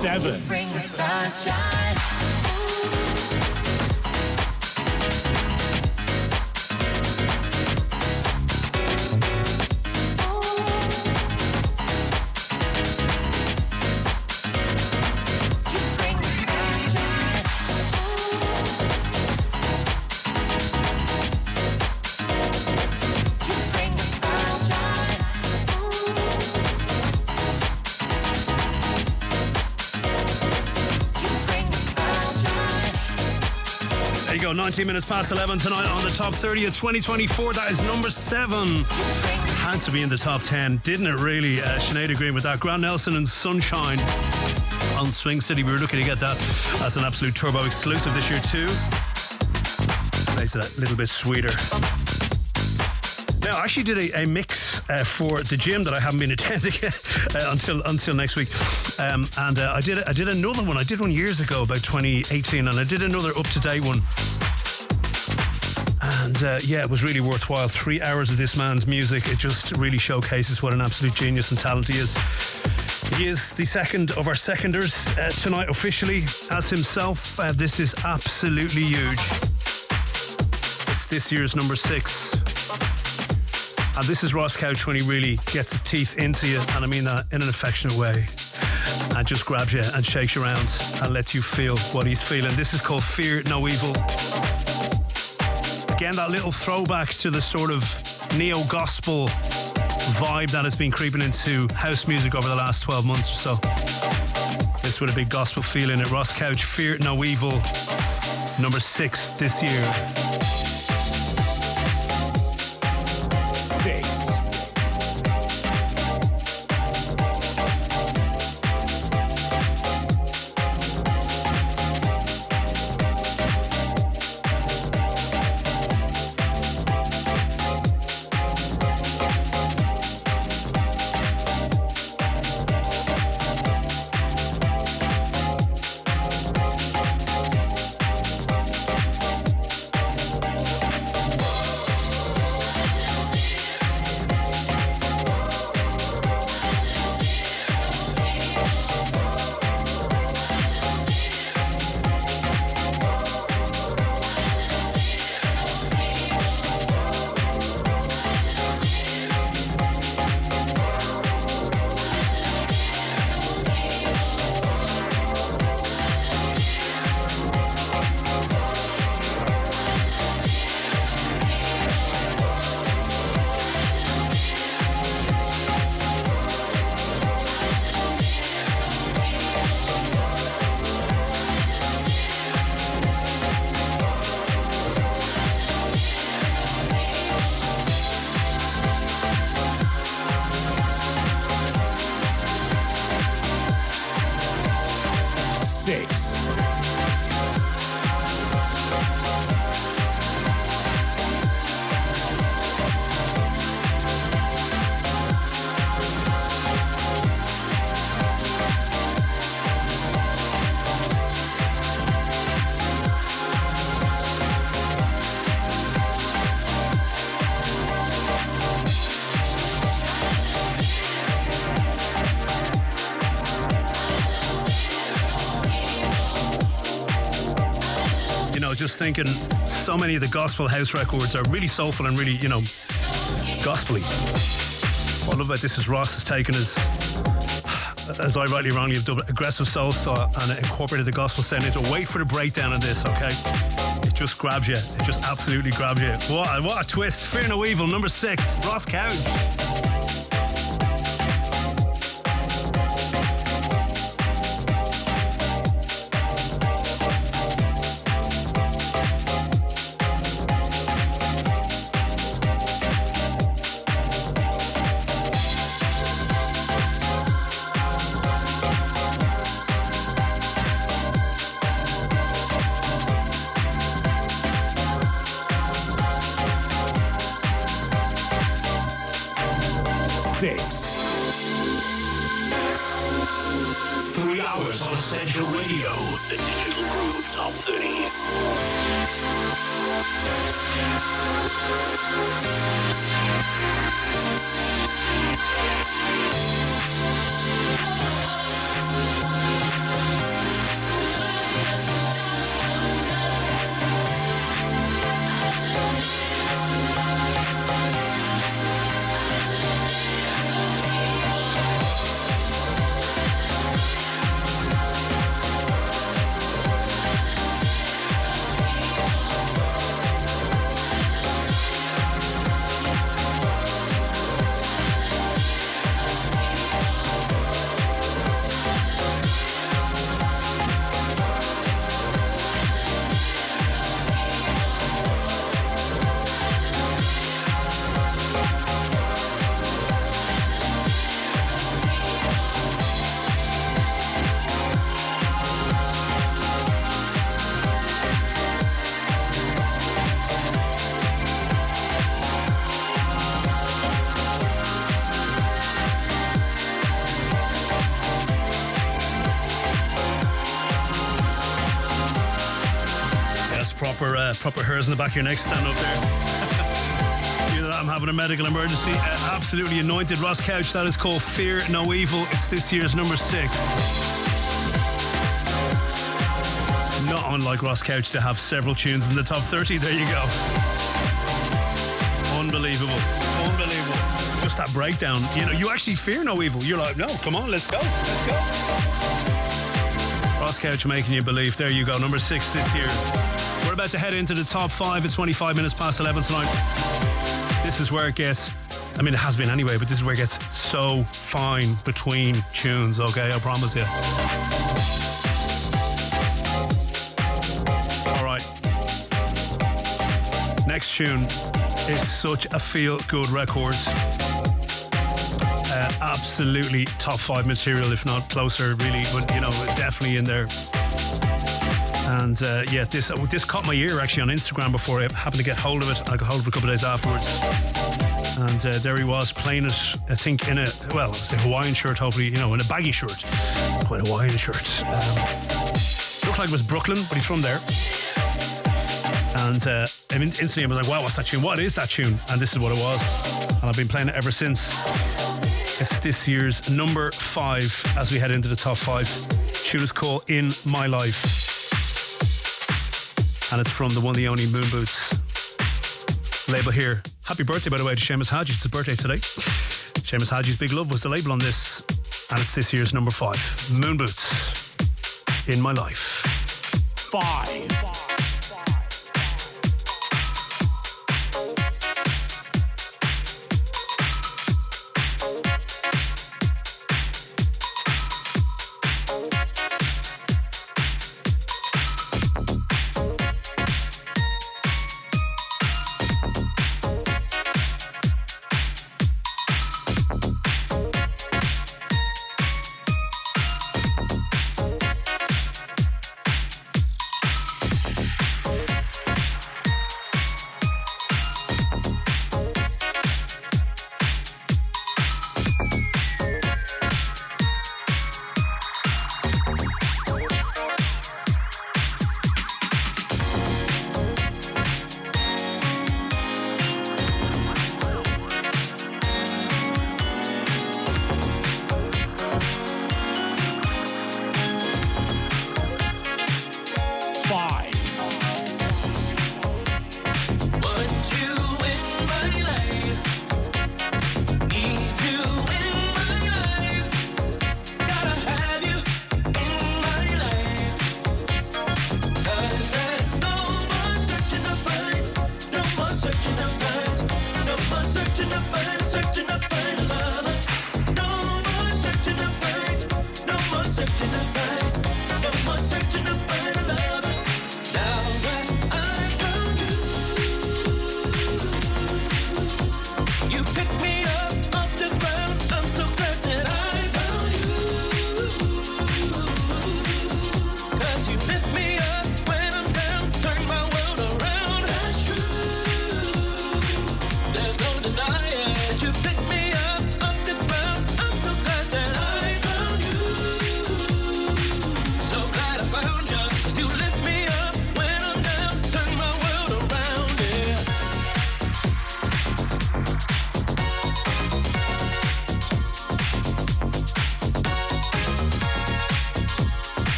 Seven. Bring the sunshine. There you go, 19 minutes past 11 tonight on the top 30 of 2024. That is number 7. Had to be in the top 10, didn't it really? Sinead agreeing with that. Grant Nelson and Sunshine on Swing City. We were looking to get that as an absolute turbo exclusive this year too. Makes it a little bit sweeter. Now, I actually did a mix for the gym that I haven't been attending until next week. I did another one. I did one years ago, about 2018, and I did another up-to-date one. And it was really worthwhile. 3 hours of this man's music. It just really showcases what an absolute genius and talent he is. He is the second of our seconders tonight officially as himself. This is absolutely huge. It's this year's number 6. And this is Ross Couch when he really gets his teeth into you, and I mean that in an affectionate way, and just grabs you and shakes you around and lets you feel what he's feeling. This is called Fear No Evil. Again, that little throwback to the sort of neo-gospel vibe that has been creeping into house music over the last 12 months or so. This with a big gospel feel in it. Ross Couch, Fear No Evil, number 6 this year. 6. Just thinking, so many of the gospel house records are really soulful and really, gospel-y. What I love about this is Ross has taken as I rightly wrongly have done, aggressive soul style and incorporated the gospel sound into it. Wait for the breakdown in this, okay? It just grabs you. It just absolutely grabs you. What a twist. Fear No Evil, number 6, Ross Couch. Radio, the Digital Groove Top 30. proper hairs in the back of your neck stand up there. You know that I'm having a medical emergency. Absolutely anointed. Ross Couch, that is called Fear No Evil. It's this year's number 6. Not unlike Ross Couch to have several tunes in the top 30. There you go. Unbelievable. Just that breakdown. You know, you actually fear no evil. You're like, no, come on, let's go. Ross Couch making you believe. There you go, number 6 this year. We're about to head into the top 5 at 25 minutes past 11 tonight. This is where it gets, I mean, it has been anyway, but this is where it gets so fine between tunes, okay? I promise you. All right. Next tune is such a feel-good record. Absolutely top 5 material, if not closer, really, but you know, definitely in there. And this caught my ear actually on Instagram before I happened to get hold of it. I got hold of it a couple of days afterwards, and there he was playing it. I think in a Hawaiian shirt, hopefully, you know, in a baggy shirt. Quite a Hawaiian shirt. Looked like it was Brooklyn, but he's from there. And I mean, instantly I was like, wow, what's that tune? What is that tune? And this is what it was. And I've been playing it ever since. It's this year's number 5 as we head into the top 5. The tune is called In My Life. And it's from the one, the only Moon Boots label here. Happy birthday, by the way, to Seamus Hadji. It's his birthday today. Seamus Hadji's Big Love was the label on this. And it's this year's number 5. Moon Boots. In My Life. 5.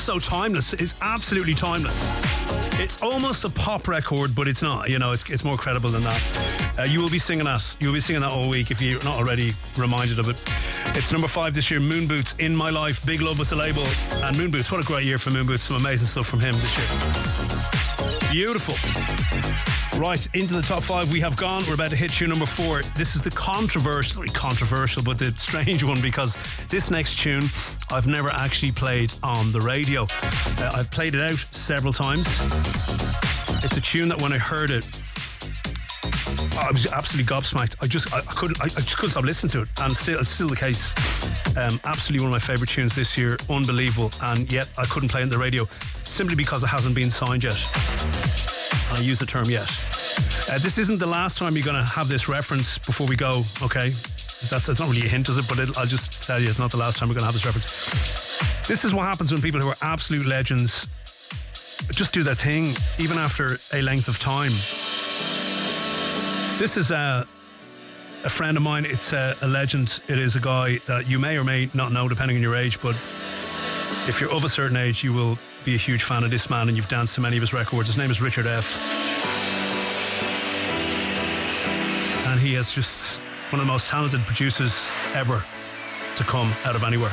just so timeless. It's absolutely timeless. It's almost a pop record, but it's not. You know, it's more credible than that. You will be singing that. You'll be singing that all week if you're not already reminded of it. It's number 5 this year. Moon Boots, In My Life. Big Love was the label, and Moon Boots. What a great year for Moon Boots. Some amazing stuff from him this year. Beautiful. Right, into the top 5 we have gone. We're about to hit tune number 4. This is the controversial, but the strange one, because this next tune I've never actually played on the radio. I've played it out several times. It's a tune that when I heard it, I was absolutely gobsmacked. I just couldn't stop listening to it, and it's still the case. Absolutely one of my favourite tunes this year. Unbelievable, and yet I couldn't play it on the radio simply because it hasn't been signed yet. I use the term yet. This isn't the last time you're going to have this reference before we go, okay? It's not really a hint, is it? But I'll just tell you, it's not the last time we're going to have this reference. This is what happens when people who are absolute legends just do their thing, even after a length of time. This is a friend of mine. It's a legend. It is a guy that you may or may not know, depending on your age, but if you're of a certain age, you will be a huge fan of this man, and you've danced to many of his records. His name is Richard F. And he is just one of the most talented producers ever to come out of anywhere.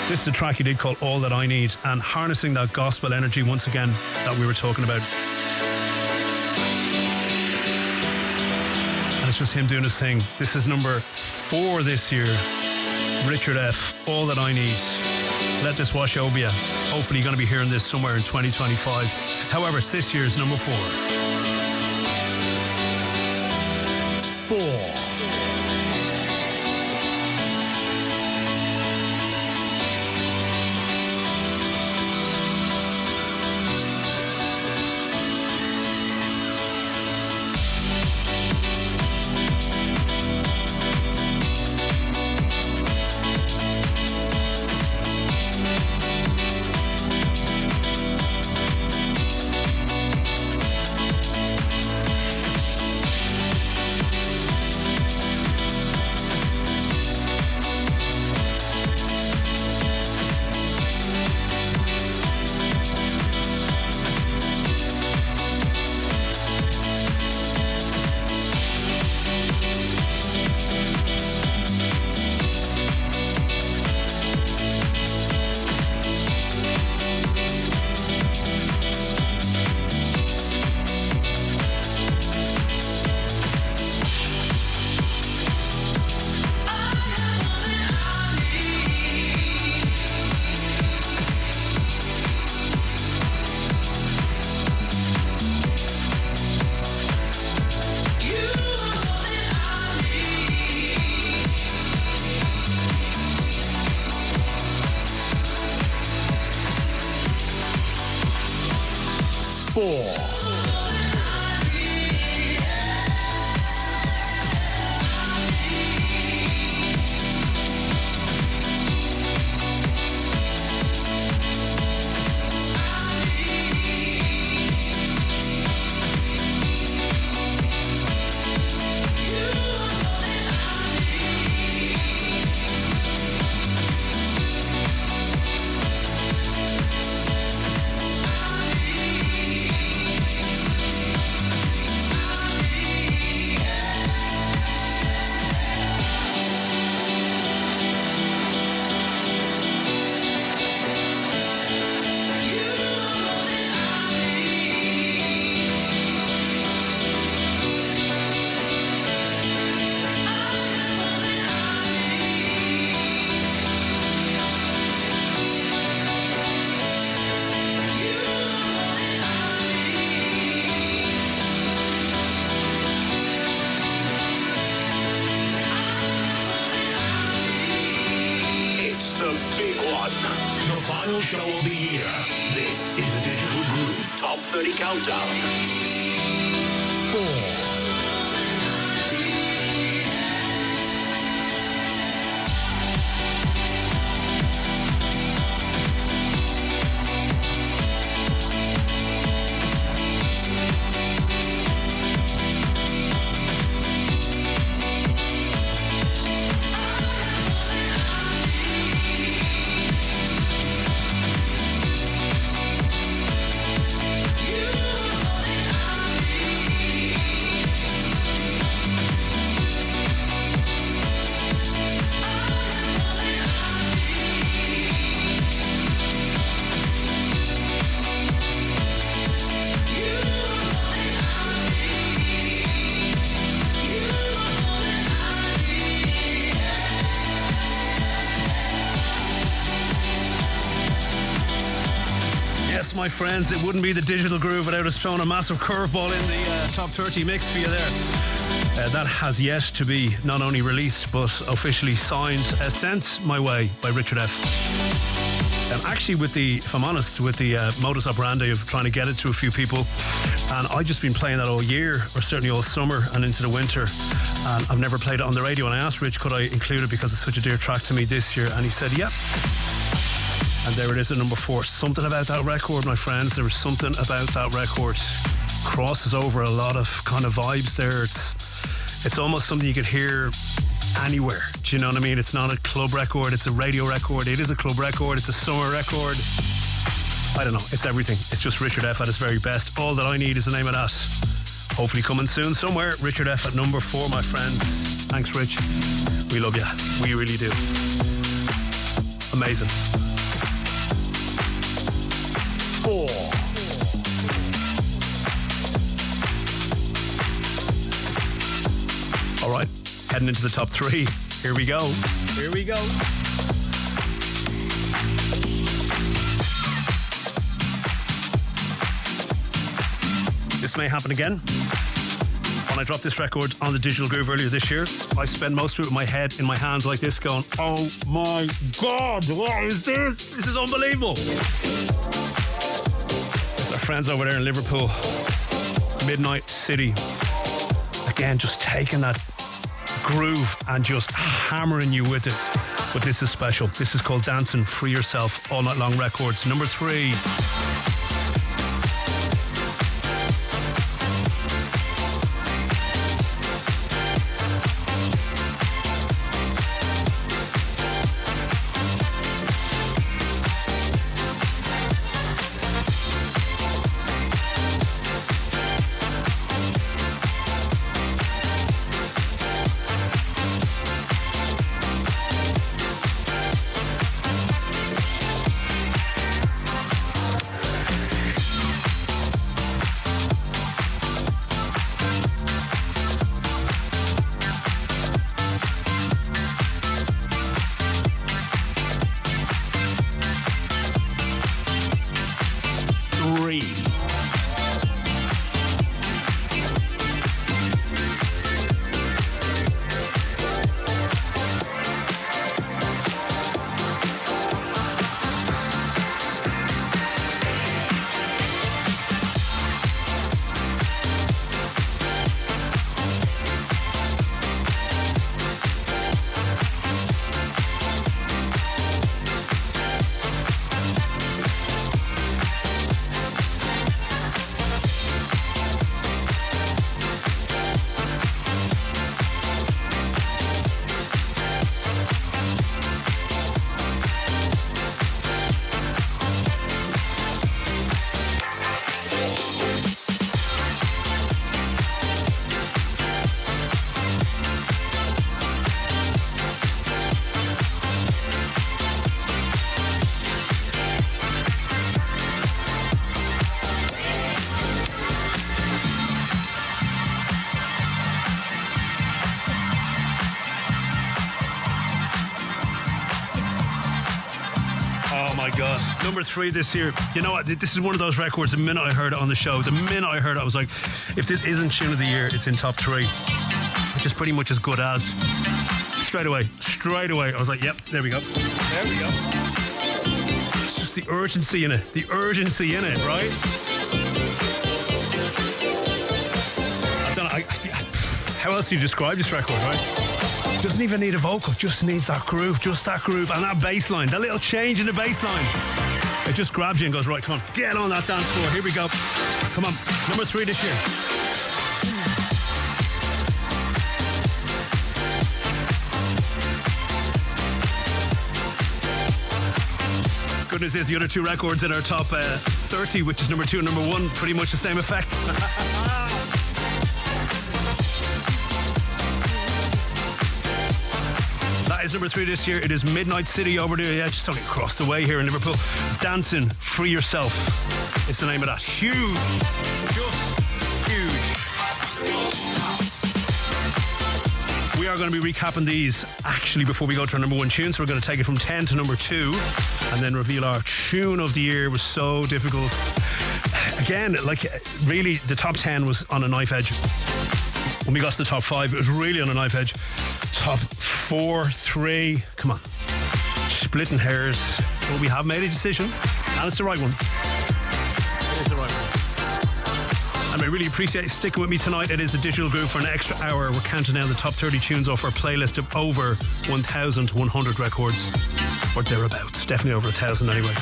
This is a track he did called All That I Need, and harnessing that gospel energy once again that we were talking about. And it's just him doing his thing. This is number 4 this year. Richard F. All That I Need. Let this wash over you. Hopefully you're going to be hearing this somewhere in 2025. However, it's this year's number 4. 4. Final show of the year. This is the Digital Groove Top 30 Countdown. 4. my friends. It wouldn't be the Digital Groove without us throwing a massive curveball in the top 30 mix for you there. That has yet to be not only released but officially signed, sent my way by Richard F. And actually, if I'm honest, with the modus operandi of trying to get it to a few people, and I've just been playing that all year, or certainly all summer and into the winter, and I've never played it on the radio. And I asked Rich, could I include it because it's such a dear track to me this year, and he said, yep. And there it is at number 4. Something about that record, my friends. There was something about that record. Crosses over a lot of kind of vibes there. It's almost something you could hear anywhere. Do you know what I mean? It's not a club record, it's a radio record. It is a club record, it's a summer record. I don't know, it's everything. It's just Richard F at his very best. All that I need is the name of that. Hopefully coming soon somewhere. Richard F at number 4, my friends. Thanks, Rich. We love you. We really do. Amazing. 4. All right, heading into the top 3. Here we go. Here we go. This may happen again. When I dropped this record on the Digital Groove earlier this year, I spent most of it with my head in my hands like this going, oh my God, what is this? This is unbelievable. It's our friends over there in Liverpool, Midnight City. Again, just taking that groove and just hammering you with it. But this is special. This is called Dancing Free Yourself, All Night Long Records. Number 3. Number 3 this year. You know what? This is one of those records. The minute I heard it on the show, I was like, if this isn't tune of the year, it's in top 3. It's just pretty much as good as. Straight away. I was like, yep, there we go. It's just the urgency in it. Right? I don't know. How else do you describe this record, right? Doesn't even need a vocal, just needs that groove, and that bass line, that little change in the bass line. It just grabs you and goes, right, come on, get on that dance floor, here we go. Come on, number 3 this year. Good news is the other 2 records in our top 30, which is number 2 and number 1, pretty much the same effect. That is number 3 this year. It is Midnight City over there. Yeah, just only across the way here in Liverpool. Dancing Free Yourself. It's the name of that. Huge. Just huge. We are going to be recapping these actually before we go to our number 1 tune. So we're going to take it from 10 to number 2 and then reveal our tune of the year. It was so difficult. Again, like really, the top 10 was on a knife edge. When we got to the top 5, it was really on a knife edge. Top 4, 3, come on. Splitting hairs. But we have made a decision, and it's the right one. It is the right one. And I really appreciate you sticking with me tonight. It is a digital groove for an extra hour. We're counting down the top 30 tunes off our playlist of over 1,100 records, or thereabouts. Definitely over 1,000 anyway.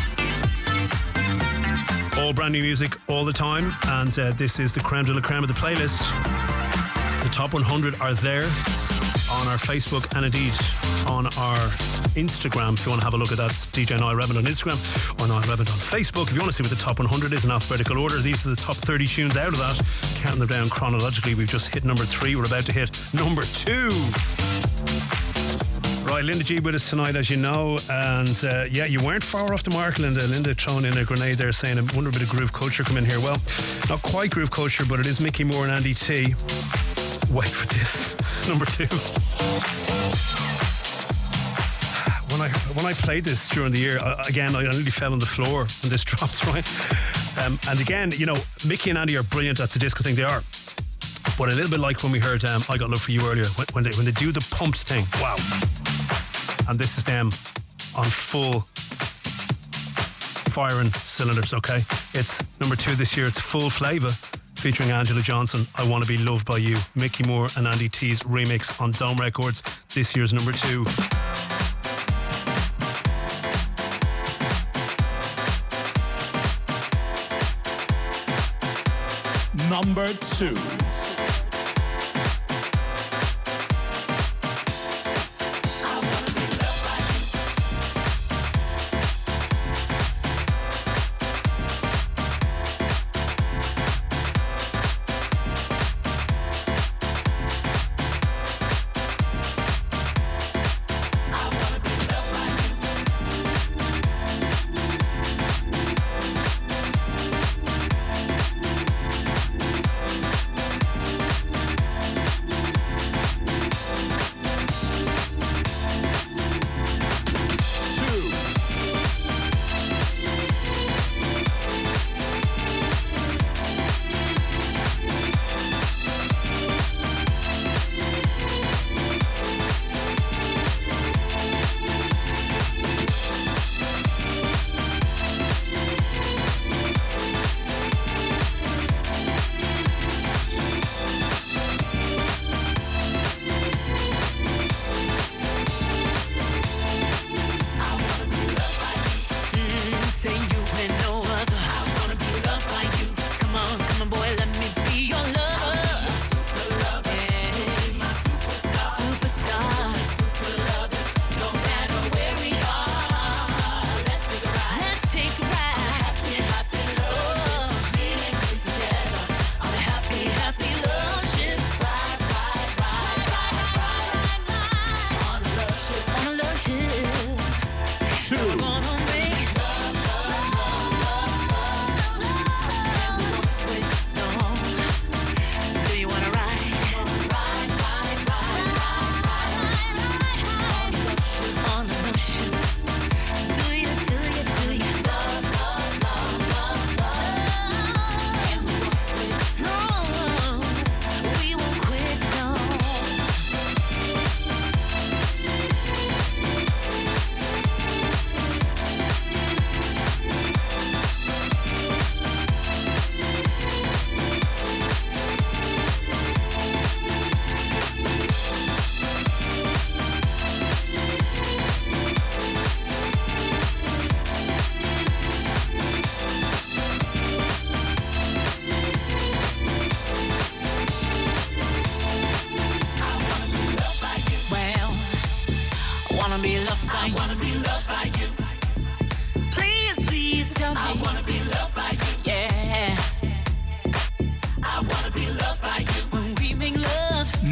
All brand new music all the time, and this is the creme de la creme of the playlist. The top 100 are there on our Facebook and indeed on our Instagram. If you want to have a look at that, it's DJ Niall Redmond on Instagram or Niall Redmond on Facebook. If you want to see what the top 100 is in alphabetical order, these are the top 30 tunes out of that. Counting them down chronologically, we've just hit number 3. We're about to hit number 2. Right, Linda G with us tonight, as you know, and yeah, you weren't far off the mark, Linda. Linda throwing in a grenade there saying, I wonder a bit of groove culture come in here. Well, not quite groove culture, but it is Mickey Moore and Andy T. Wait for this. This is number 2. When I played this during the year, again, I nearly fell on the floor when this dropped, right? And again, you know, Mickey and Andy are brilliant at the disco thing. They are. But a little bit like when we heard I Got Love For You earlier, when they do the pumped thing. Wow. And this is them on full firing cylinders, okay? It's number 2 this year. It's Full Flava featuring Angela Johnston. I Want To Be Loved By You. Mickey Moore and Andy T's remix on Dome Records. This year's number 2. Number 2.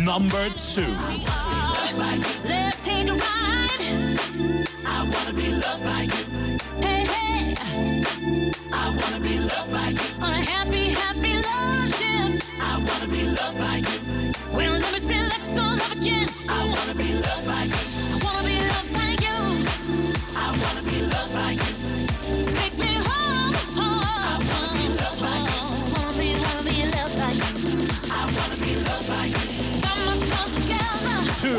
Number 2. Let's take a ride. I wanna be loved by you. Hey, hey. I wanna be loved by you. On a happy, happy love ship. I wanna be loved by you. Well, let me say let's all love again. I wanna 2.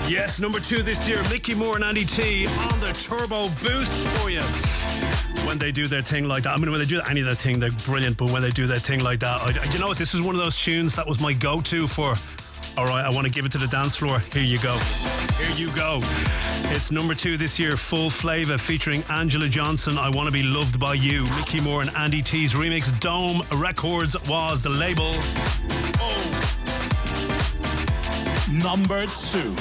Yes, number 2 this year, Mickey Moore and Andy T on the turbo boost for you. When they do their thing like that, I mean, when they do any of their thing, they're brilliant, but when they do their thing like that, you know what, this is one of those tunes that was my go-to for, all right, I want to give it to the dance floor. Here you go. Here you go. It's number 2 this year, Full Flava, featuring Angela Johnston, I Want to Be Loved by You. Mickey Moore and Andy T's remix. Dome Records was the label. Oh. Number 2.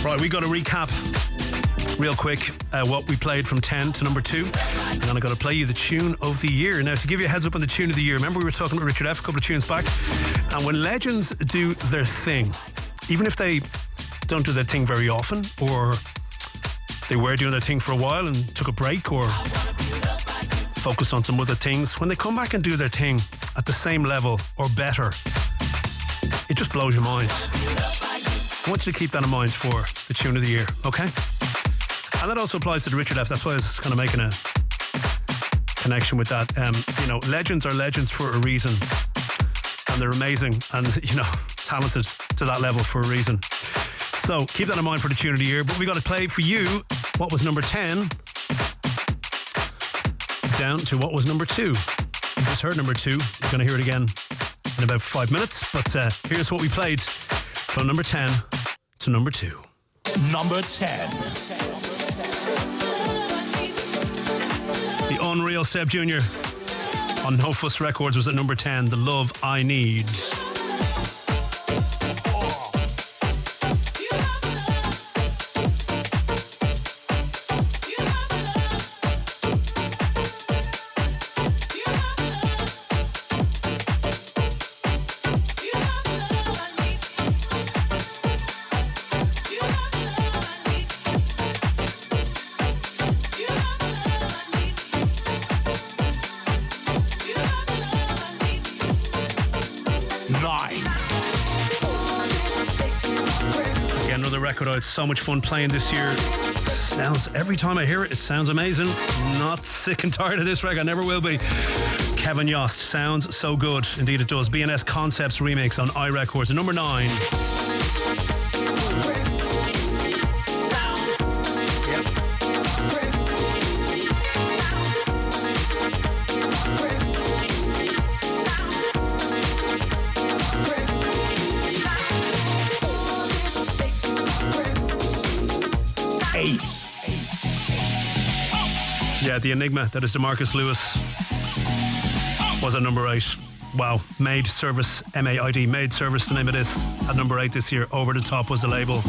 Right, we got to recap real quick what we played from 10 to number 2, and then I got to play you the tune of the year. Now, to give you a heads up on the tune of the year, remember we were talking about Richard F. a couple of tunes back, and when legends do their thing, even if they don't do their thing very often, or they were doing their thing for a while and took a break or focused on some other things, when they come back and do their thing at the same level or better, it just blows your mind. I want you to keep that in mind for the tune of the year, okay? And that also applies to the Richard F. That's why I was kind of making a connection with that. You know, legends are legends for a reason. And they're amazing and, you know, talented to that level for a reason. So keep that in mind for the tune of the year. But we got to play for you what was number 10 down to what was number 2. You just heard number 2. You're going to hear it again in about 5 minutes. But here's what we played from number 10 to number 2. Number 10. The Unreal Seb Jr. on No Fuss Records was at number 10, The Love I Need. 9. Again, another record I had so much fun playing this year. Sounds, every time I hear it, it sounds amazing. Not sick and tired of this record, I never will be. Kevin Yost, sounds so good. Indeed it does. BNS Concepts remix on iRecords. And number 9. Yeah, the enigma that is DeMarcus Lewis was at number 8. Wow. Made Service, MAID, Made Service, the name of this, at number 8 this year. Over the Top was the label.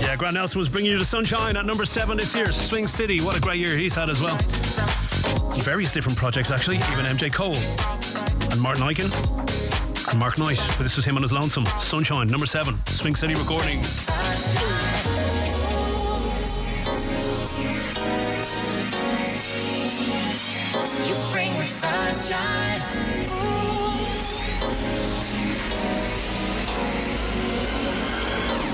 Yeah, Grant Nelson was bringing you the sunshine at number 7 this year. Swing City, what a great year he's had as well. Various different projects actually, even MJ Cole and Martin Eichen and Mark Knight, but this was him on his lonesome. Sunshine, number 7, Swing City Recordings. You bring the sunshine.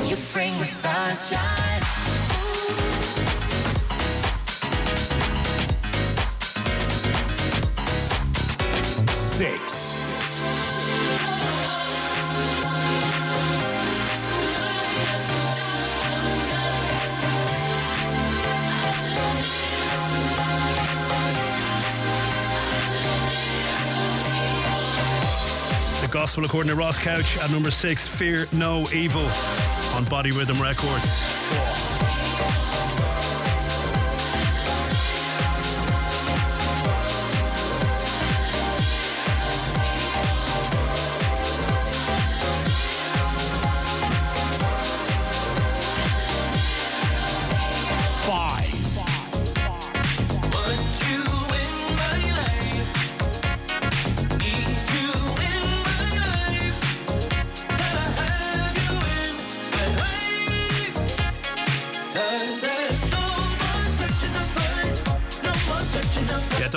You bring the sunshine. 6. Gospel according to Ross Couch at number 6, Fear No Evil on Body Rhythm Records.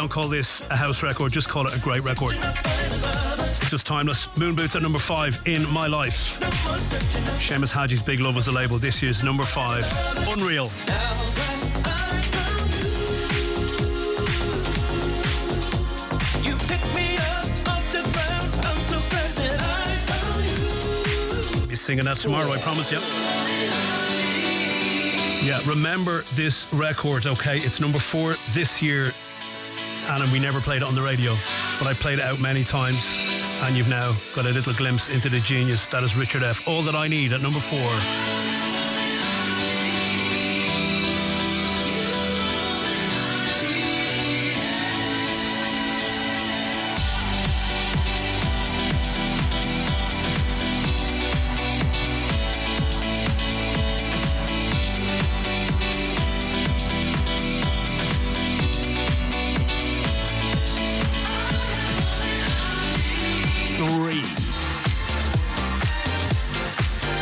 don't call this a house record, just call it a great record. It's just timeless. Moon Boots at number 5 in my life. Seamus Hadji's Big Love was the label. This year's number 5. Unreal. Be singing that tomorrow, I promise you. Yeah, remember this record, okay? It's number 4 this year, and we never played it on the radio, but I played it out many times, and you've now got a little glimpse into the genius that is Richard F. All That I Need at number 4.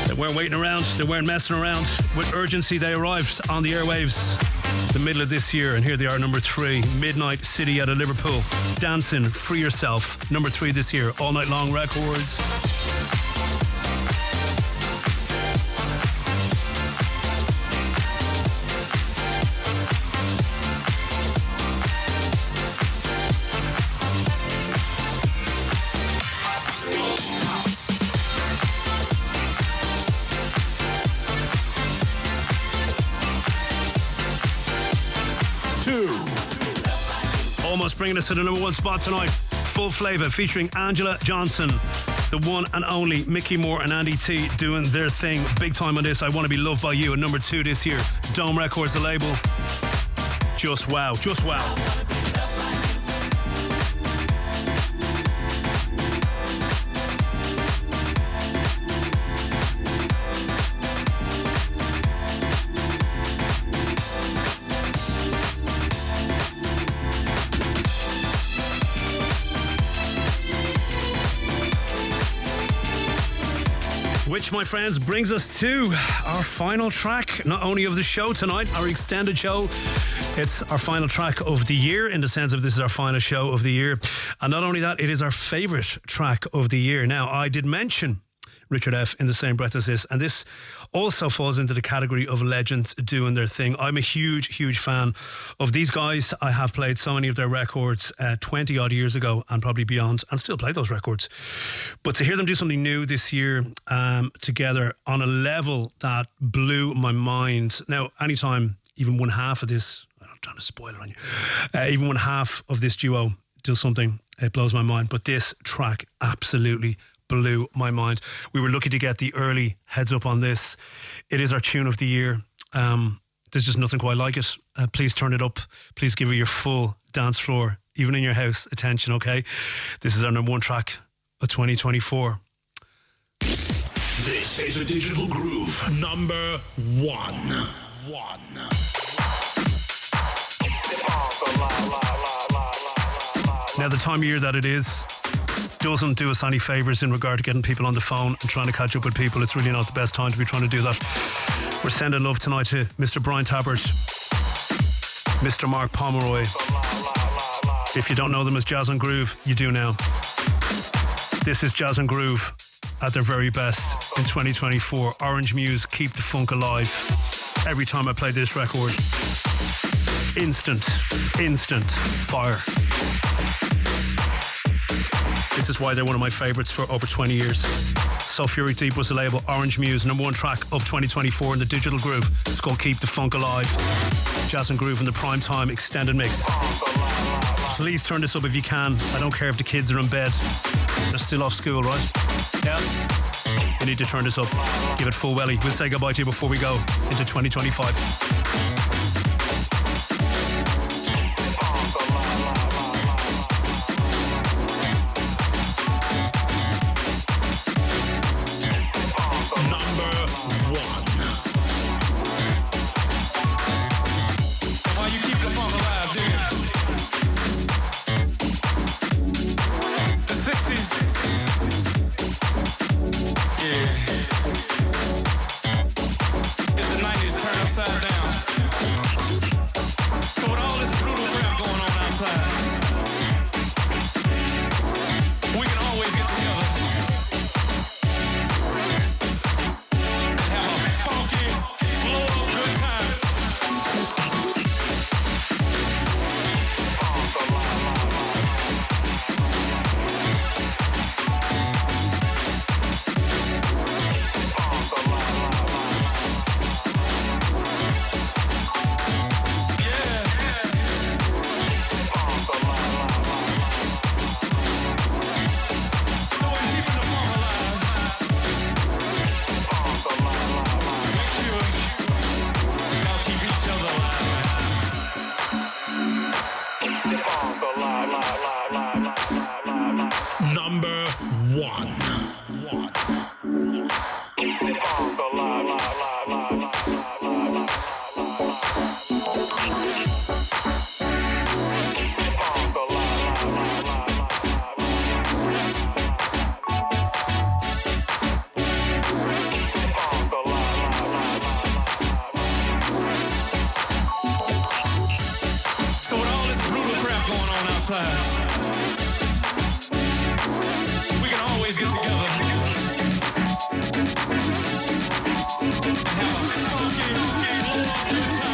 They weren't waiting around, they weren't messing around. With urgency, they arrived on the airwaves the middle of this year, and here they are, number 3, Midnight City out of Liverpool. Dancing, Free Yourself, number 3 this year, All Night Long Records. Almost bringing us to the number 1 spot tonight. Full Flava featuring Angela Johnston, the one and only Mickey Moore and Andy T doing their thing big time on this. I Want to Be Loved by You at number 2 this year. Dome Records, the label. Just wow, just wow. Which, my friends, brings us to our final track, not only of the show tonight, our extended show. It's our final track of the year, in the sense of this is our final show of the year. And not only that, it is our favourite track of the year. Now, I did mention Richard F. in the same breath as this, and this also falls into the category of legends doing their thing. I'm a huge, huge fan of these guys. I have played so many of their records 20 odd years ago and probably beyond, and still play those records. But to hear them do something new this year together on a level that blew my mind. Now, anytime even one half of this, I'm not trying to spoil it on you, even one half of this duo does something, it blows my mind. But this track absolutely blew my mind. We were lucky to get the early heads up on this. It is our tune of the year. There's just nothing quite like it. Please turn it up. Please give it your full dance floor, even in your house, attention, okay? This is our number 1 track of 2024. This is a Digital Groove number 1. Now, the time of year that it is doesn't do us any favours in regard to getting people on the phone and trying to catch up with people. It's really not the best time to be trying to do that. We're sending love tonight to Mr. Brian Tappert, Mr. Mark Pomeroy. If you don't know them as Jazz and Groove, you do now. This is Jazz and Groove at their very best in 2024. Orange Muse, Keep the Funk Alive. Every time I play this record, instant fire. This is why they're one of my favourites for over 20 years. Soulfuric Deep was the label. Orange Muse, number 1 track of 2024 in the Digital Groove. It's called Keep the Funk Alive. Jazz and Groove in the prime time extended mix. Please turn this up if you can. I don't care if the kids are in bed. They're still off school, right? Yeah? You need to turn this up. Give it full welly. We'll say goodbye to you before we go into 2025. It's the 90s, turn upside down. So with all this brutal crap going on outside, we can always get together and have a funky, good time.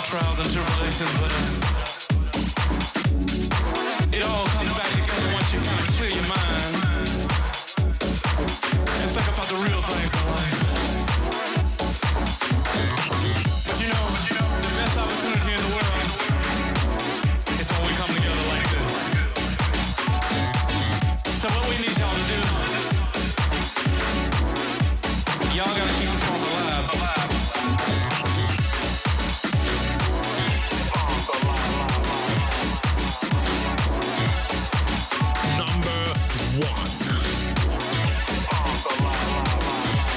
Trials and tribulations, but it all comes back together once you kind of clear your mind and think about the real things in life. But you know, the best opportunity in the world is when we come together like this. So what we need y'all to do, y'all gotta keep the funk alive.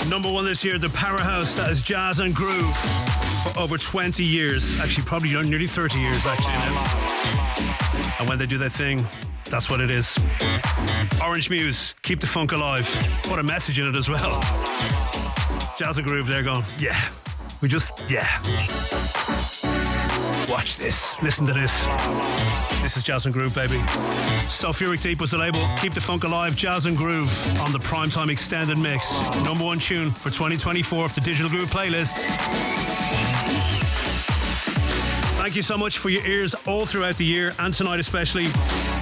Number one this year, the powerhouse that is jazz and groove for over 20 years. Actually, probably nearly 30 years, actually, now. And when they do their thing, that's what it is. Orange Muse, keep the funk alive. What a message in it as well. Jazz and groove, they're going, yeah. Watch this. Listen to this. This is Jazz and Groove, baby. Soulfuric Deep was the label. Keep the funk alive. Jazz and Groove on the Primetime Extended Mix. Number one tune for 2024 of the Digital Groove playlist. Thank you so much for your ears all throughout the year and tonight especially.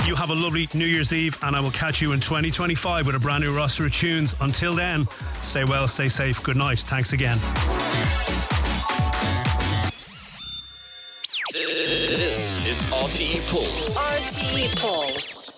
You have a lovely New Year's Eve and I will catch you in 2025 with a brand new roster of tunes. Until then, stay well, stay safe. Good night. Thanks again. This is RTE Pulse. RTE Pulse.